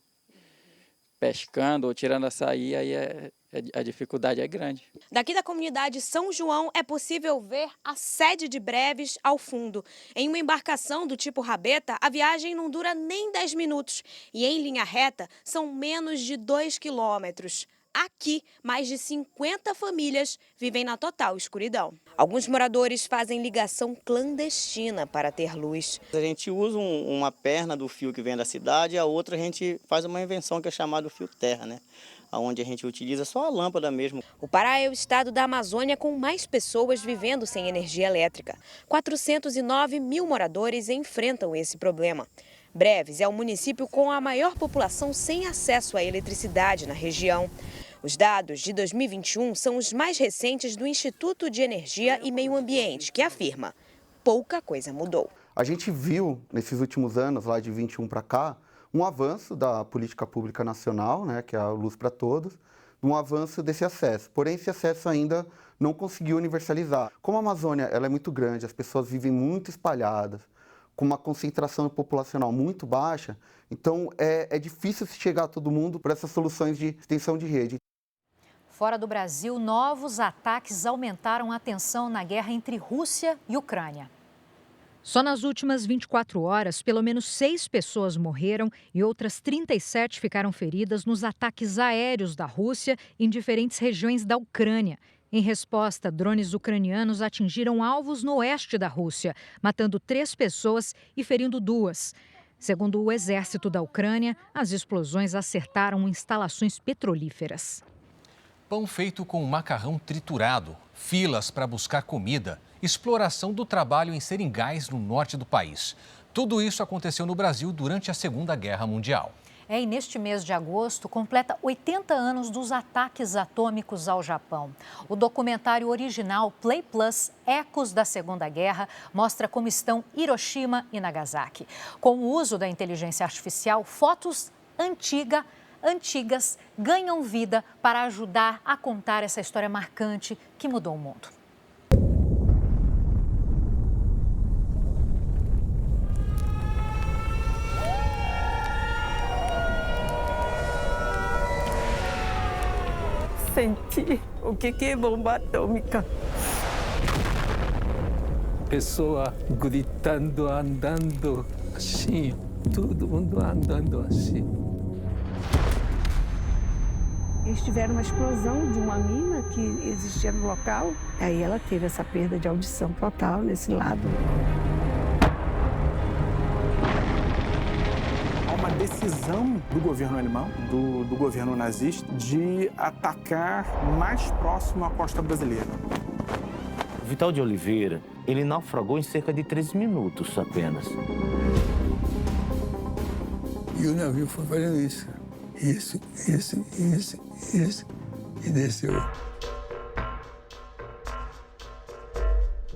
pescando ou tirando açaí, aí a dificuldade é grande. Daqui da comunidade São João é possível ver a sede de Breves ao fundo. Em uma embarcação do tipo rabeta, a viagem não dura nem 10 minutos. E em linha reta, são menos de 2 quilômetros. Aqui, mais de 50 famílias vivem na total escuridão. Alguns moradores fazem ligação clandestina para ter luz. A gente usa uma perna do fio que vem da cidade e a outra a gente faz uma invenção que é chamada fio terra, né? Onde a gente utiliza só a lâmpada mesmo. O Pará é o estado da Amazônia com mais pessoas vivendo sem energia elétrica. 409 mil moradores enfrentam esse problema. Breves é o município com a maior população sem acesso à eletricidade na região. Os dados de 2021 são os mais recentes do Instituto de Energia e Meio Ambiente, que afirma: pouca coisa mudou. A gente viu, nesses últimos anos, lá de 21 para cá, um avanço da política pública nacional, né, que é a Luz para Todos, um avanço desse acesso. Porém, esse acesso ainda não conseguiu universalizar. Como a Amazônia ela é muito grande, as pessoas vivem muito espalhadas, com uma concentração populacional muito baixa, então é difícil se chegar a todo mundo por essas soluções de extensão de rede. Fora do Brasil, novos ataques aumentaram a tensão na guerra entre Rússia e Ucrânia. Só nas últimas 24 horas, pelo menos 6 pessoas morreram e outras 37 ficaram feridas nos ataques aéreos da Rússia em diferentes regiões da Ucrânia. Em resposta, drones ucranianos atingiram alvos no oeste da Rússia, matando 3 pessoas e ferindo 2. Segundo o exército da Ucrânia, as explosões acertaram instalações petrolíferas. Pão feito com macarrão triturado, filas para buscar comida, exploração do trabalho em seringais no norte do país. Tudo isso aconteceu no Brasil durante a Segunda Guerra Mundial. E neste mês de agosto, completa 80 anos dos ataques atômicos ao Japão. O documentário original Play Plus, Ecos da Segunda Guerra, mostra como estão Hiroshima e Nagasaki. Com o uso da inteligência artificial, fotos antigas ganham vida para ajudar a contar essa história marcante que mudou o mundo. Senti o que é bomba atômica. Pessoa gritando, andando assim, todo mundo andando assim. Eles tiveram uma explosão de uma mina que existia no local. Aí ela teve essa perda de audição total nesse lado. Há uma decisão do governo alemão, do governo nazista, de atacar mais próximo à costa brasileira. Vital de Oliveira Ele naufragou em cerca de 3 minutos apenas. E o navio foi fazendo isso, e desceu.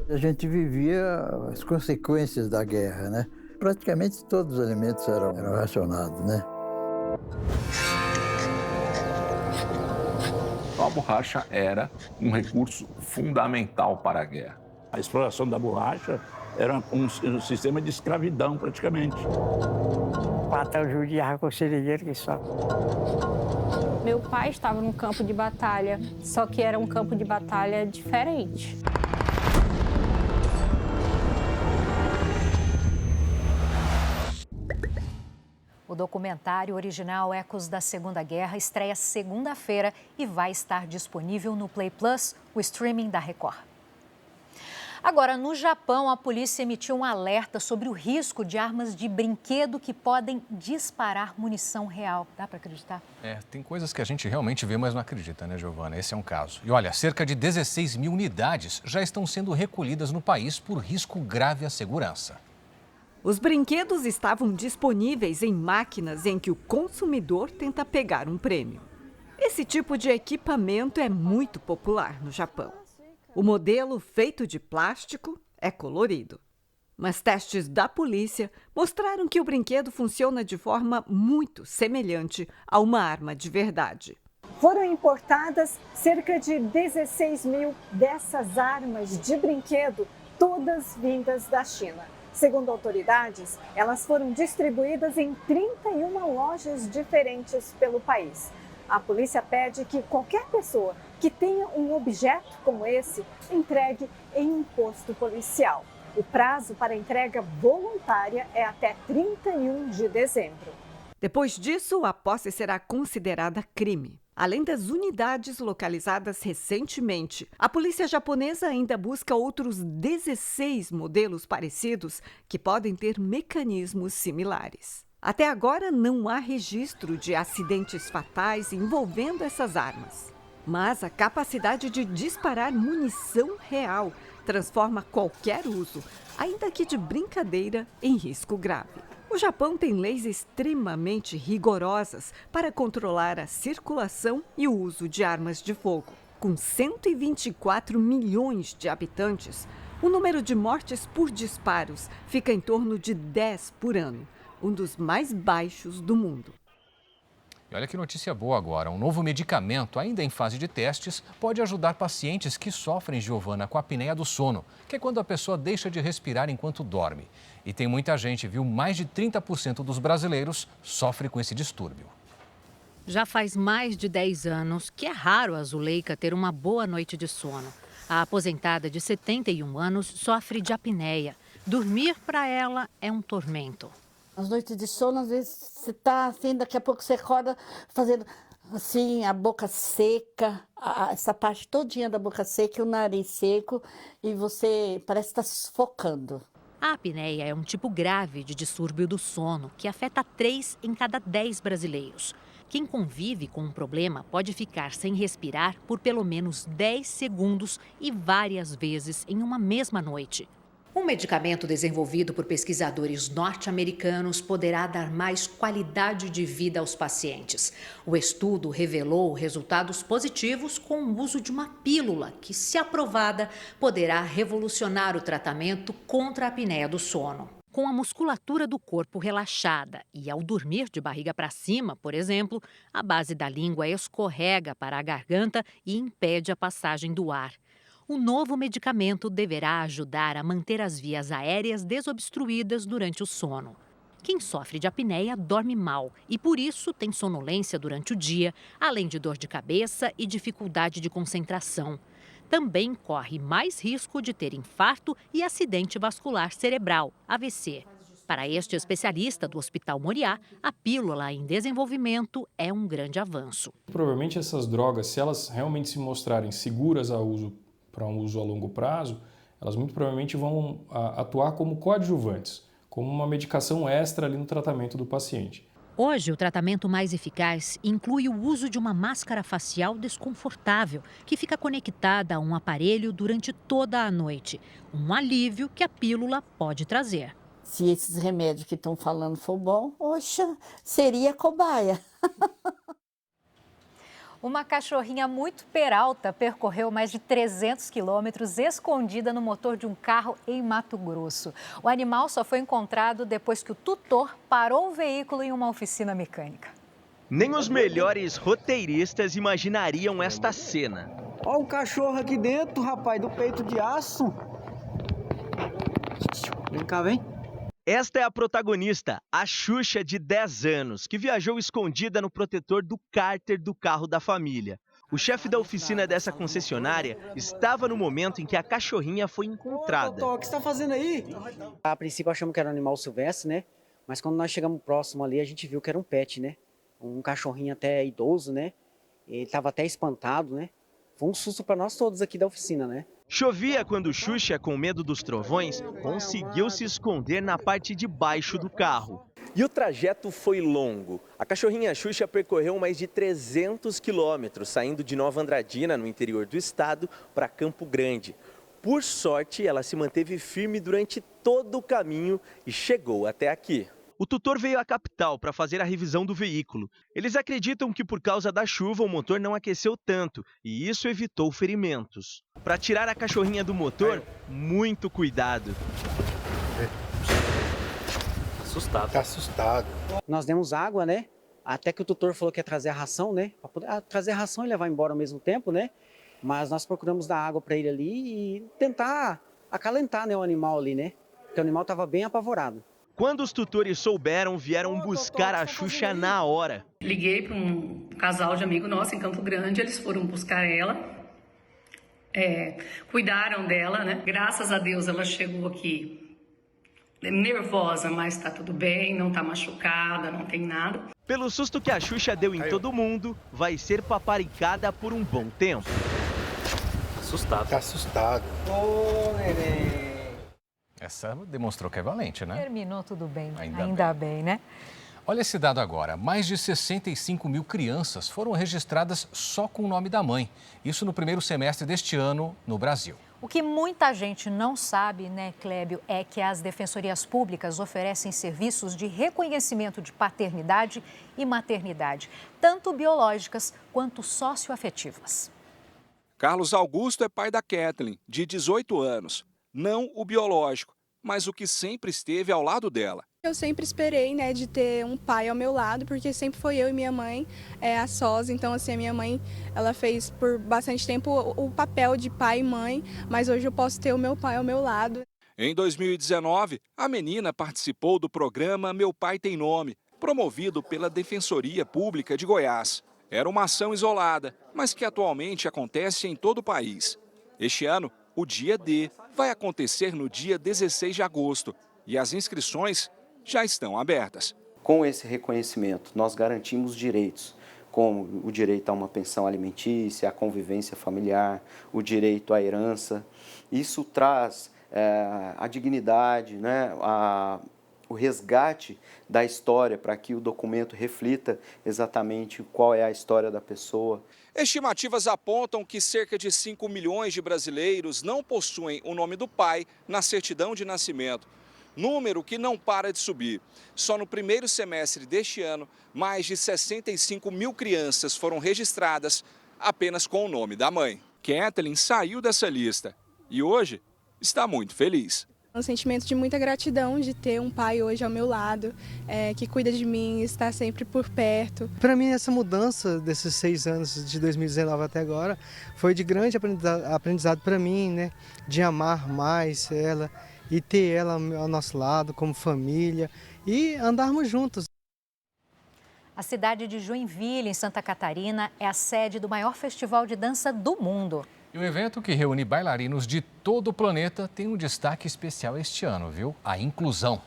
A gente vivia as consequências da guerra, né? Praticamente todos os alimentos eram racionados, né? A borracha era um recurso fundamental para a guerra. A exploração da borracha era um sistema de escravidão, praticamente. O patrão judiava com o seringueiro que só. Meu pai estava num campo de batalha, só que era um campo de batalha diferente. O documentário original Ecos da Segunda Guerra estreia segunda-feira e vai estar disponível no Play Plus, o streaming da Record. Agora, no Japão, a polícia emitiu um alerta sobre o risco de armas de brinquedo que podem disparar munição real. Dá para acreditar? Tem coisas que a gente realmente vê, mas não acredita, né, Giovana? Esse é um caso. E olha, cerca de 16 mil unidades já estão sendo recolhidas no país por risco grave à segurança. Os brinquedos estavam disponíveis em máquinas em que o consumidor tenta pegar um prêmio. Esse tipo de equipamento é muito popular no Japão. O modelo, feito de plástico, é colorido. Mas testes da polícia mostraram que o brinquedo funciona de forma muito semelhante a uma arma de verdade. Foram importadas cerca de 16 mil dessas armas de brinquedo, todas vindas da China. Segundo autoridades, elas foram distribuídas em 31 lojas diferentes pelo país. A polícia pede que qualquer pessoa que tenha um objeto como esse entregue em um posto policial. O prazo para entrega voluntária é até 31 de dezembro. Depois disso, a posse será considerada crime. Além das unidades localizadas recentemente, a polícia japonesa ainda busca outros 16 modelos parecidos que podem ter mecanismos similares. Até agora, não há registro de acidentes fatais envolvendo essas armas. Mas a capacidade de disparar munição real transforma qualquer uso, ainda que de brincadeira, em risco grave. O Japão tem leis extremamente rigorosas para controlar a circulação e o uso de armas de fogo. Com 124 milhões de habitantes, o número de mortes por disparos fica em torno de 10 por ano, um dos mais baixos do mundo. E olha que notícia boa agora. Um novo medicamento, ainda em fase de testes, pode ajudar pacientes que sofrem, Giovana, com a apneia do sono, que é quando a pessoa deixa de respirar enquanto dorme. E tem muita gente, viu? Mais de 30% dos brasileiros sofre com esse distúrbio. Já faz mais de 10 anos que é raro a Zuleika ter uma boa noite de sono. A aposentada de 71 anos sofre de apneia. Dormir para ela é um tormento. As noites de sono, às vezes, você está assim, daqui a pouco você acorda fazendo assim, a boca seca, essa parte todinha da boca seca e o nariz seco, e você parece estar se sufocando. A apneia é um tipo grave de distúrbio do sono que afeta 3 em cada 10 brasileiros. Quem convive com um problema pode ficar sem respirar por pelo menos 10 segundos e várias vezes em uma mesma noite. Um medicamento desenvolvido por pesquisadores norte-americanos poderá dar mais qualidade de vida aos pacientes. O estudo revelou resultados positivos com o uso de uma pílula que, se aprovada, poderá revolucionar o tratamento contra a apneia do sono. Com a musculatura do corpo relaxada e ao dormir de barriga para cima, por exemplo, a base da língua escorrega para a garganta e impede a passagem do ar. O novo medicamento deverá ajudar a manter as vias aéreas desobstruídas durante o sono. Quem sofre de apneia dorme mal e, por isso, tem sonolência durante o dia, além de dor de cabeça e dificuldade de concentração. Também corre mais risco de ter infarto e acidente vascular cerebral, AVC. Para este especialista do Hospital Moriá, a pílula em desenvolvimento é um grande avanço. Provavelmente essas drogas, se elas realmente se mostrarem seguras para um uso a longo prazo, elas muito provavelmente vão atuar como coadjuvantes, como uma medicação extra ali no tratamento do paciente. Hoje, o tratamento mais eficaz inclui o uso de uma máscara facial desconfortável, que fica conectada a um aparelho durante toda a noite. Um alívio que a pílula pode trazer. Se esses remédios que estão falando for bom, oxa, seria cobaia. Uma cachorrinha muito peralta percorreu mais de 300 quilômetros escondida no motor de um carro em Mato Grosso. O animal só foi encontrado depois que o tutor parou o veículo em uma oficina mecânica. Nem os melhores roteiristas imaginariam esta cena. Olha o cachorro aqui dentro, rapaz, do peito de aço. Vem cá, vem. Esta é a protagonista, a Xuxa, de 10 anos, que viajou escondida no protetor do cárter do carro da família. O chefe da oficina dessa concessionária estava no momento em que a cachorrinha foi encontrada. Ô, Totó, o que você está fazendo aí? A princípio achamos que era um animal silvestre, né? Mas quando nós chegamos próximo ali, a gente viu que era um pet, né? Um cachorrinho até idoso, né? Ele estava até espantado, né? Foi um susto para nós todos aqui da oficina, né? Chovia quando Xuxa, com medo dos trovões, conseguiu se esconder na parte de baixo do carro. E o trajeto foi longo. A cachorrinha Xuxa percorreu mais de 300 quilômetros, saindo de Nova Andradina, no interior do estado, para Campo Grande. Por sorte, ela se manteve firme durante todo o caminho e chegou até aqui. O tutor veio à capital para fazer a revisão do veículo. Eles acreditam que por causa da chuva o motor não aqueceu tanto e isso evitou ferimentos. Para tirar a cachorrinha do motor, muito cuidado. Assustado. Tá assustado. Nós demos água, né? Até que o tutor falou que ia trazer a ração, né? Para poder trazer a ração e levar embora ao mesmo tempo, né? Mas nós procuramos dar água para ele ali e tentar acalentar, né, o animal ali, né? Porque o animal estava bem apavorado. Quando os tutores souberam, vieram buscar a Xuxa na hora. Liguei para um casal de amigo nosso em Campo Grande, eles foram buscar ela, cuidaram dela, né? Graças a Deus ela chegou aqui nervosa, mas está tudo bem, não está machucada, não tem nada. Pelo susto que a Xuxa deu em todo mundo, vai ser paparicada por um bom tempo. Assustado. Tá assustado. Ô, neném. Essa demonstrou que é valente, né? Terminou tudo bem, Ainda bem, né? Olha esse dado agora. Mais de 65 mil crianças foram registradas só com o nome da mãe. Isso no primeiro semestre deste ano no Brasil. O que muita gente não sabe, né, Clébio, é que as defensorias públicas oferecem serviços de reconhecimento de paternidade e maternidade, tanto biológicas quanto socioafetivas. Carlos Augusto é pai da Kathleen, de 18 anos. Não o biológico, mas o que sempre esteve ao lado dela. Eu sempre esperei, né, de ter um pai ao meu lado, porque sempre foi eu e minha mãe a sós. Então, assim, a minha mãe, ela fez por bastante tempo o papel de pai e mãe, mas hoje eu posso ter o meu pai ao meu lado. Em 2019, a menina participou do programa Meu Pai Tem Nome, promovido pela Defensoria Pública de Goiás. Era uma ação isolada, mas que atualmente acontece em todo o país. Este ano, o Dia D vai acontecer no dia 16 de agosto e as inscrições já estão abertas. Com esse reconhecimento, nós garantimos direitos, como o direito a uma pensão alimentícia, a convivência familiar, o direito à herança. Isso traz a dignidade, né, o resgate da história para que o documento reflita exatamente qual é a história da pessoa. Estimativas apontam que cerca de 5 milhões de brasileiros não possuem o nome do pai na certidão de nascimento. Número que não para de subir. Só no primeiro semestre deste ano, mais de 65 mil crianças foram registradas apenas com o nome da mãe. Kathleen saiu dessa lista e hoje está muito feliz. Um sentimento de muita gratidão de ter um pai hoje ao meu lado, que cuida de mim, está sempre por perto. Para mim, essa mudança desses 6 anos, de 2019 até agora, foi de grande aprendizado para mim, né? De amar mais ela e ter ela ao nosso lado como família e andarmos juntos. A cidade de Joinville, em Santa Catarina, é a sede do maior festival de dança do mundo. E o evento, que reúne bailarinos de todo o planeta, tem um destaque especial este ano, viu? A inclusão.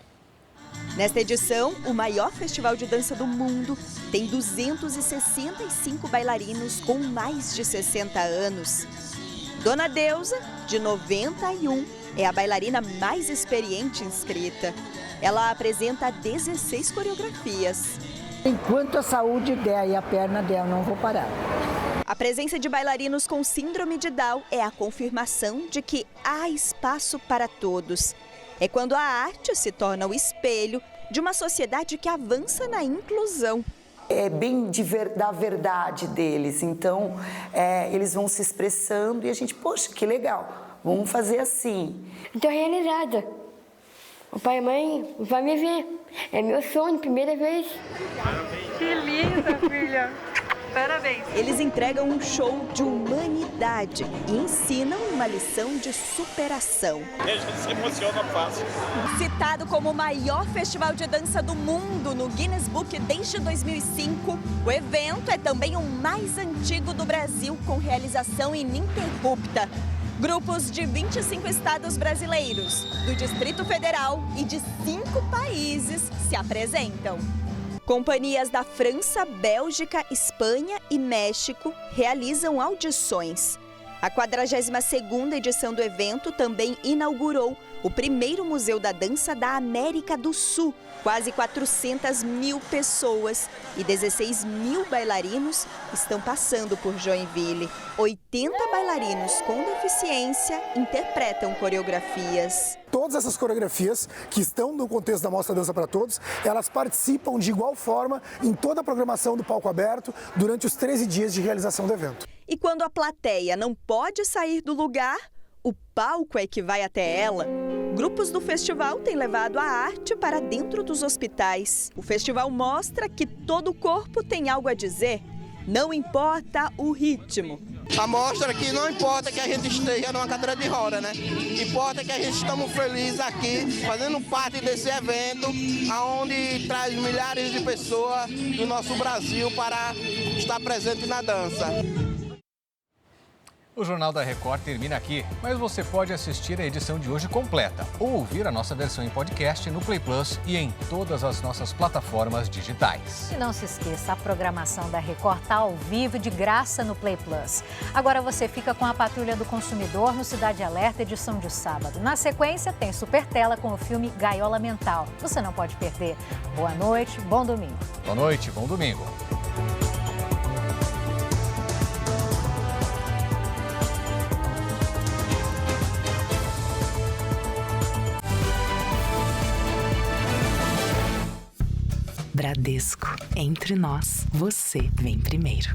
Nesta edição, o maior festival de dança do mundo tem 265 bailarinos com mais de 60 anos. Dona Deusa, de 91, é a bailarina mais experiente inscrita. Ela apresenta 16 coreografias. Enquanto a saúde der e a perna der, eu não vou parar. A presença de bailarinos com síndrome de Down é a confirmação de que há espaço para todos. É quando a arte se torna o espelho de uma sociedade que avança na inclusão. É bem da verdade deles, então eles vão se expressando e a gente, poxa, que legal, vamos fazer assim. Estou realizada. O pai e a mãe vai me ver. É meu sonho, primeira vez. Que linda, filha. Parabéns. Eles entregam um show de humanidade e ensinam uma lição de superação. A gente se emociona fácil. Citado como o maior festival de dança do mundo no Guinness Book desde 2005, o evento é também o mais antigo do Brasil, com realização ininterrupta. Grupos de 25 estados brasileiros, do Distrito Federal e de 5 países se apresentam. Companhias da França, Bélgica, Espanha e México realizam audições. A 42ª edição do evento também inaugurou o primeiro Museu da Dança da América do Sul. Quase 400 mil pessoas e 16 mil bailarinos estão passando por Joinville. 80 bailarinos com deficiência interpretam coreografias. Todas essas coreografias que estão no contexto da Mostra Dança para Todos, elas participam de igual forma em toda a programação do Palco Aberto durante os 13 dias de realização do evento. E quando a plateia não pode sair do lugar, o palco é que vai até ela. Grupos do festival têm levado a arte para dentro dos hospitais. O festival mostra que todo corpo tem algo a dizer, não importa o ritmo. A mostra que não importa que a gente esteja numa cadeira de roda, né? Importa que a gente estamos felizes aqui, fazendo parte desse evento, onde traz milhares de pessoas do nosso Brasil para estar presente na dança. O Jornal da Record termina aqui, mas você pode assistir a edição de hoje completa ou ouvir a nossa versão em podcast no Play Plus e em todas as nossas plataformas digitais. E não se esqueça, a programação da Record está ao vivo de graça no Play Plus. Agora você fica com a Patrulha do Consumidor no Cidade Alerta, edição de sábado. Na sequência, tem Super Tela com o filme Gaiola Mental. Você não pode perder. Boa noite, bom domingo. Boa noite, bom domingo. Bradesco. Entre nós, você vem primeiro.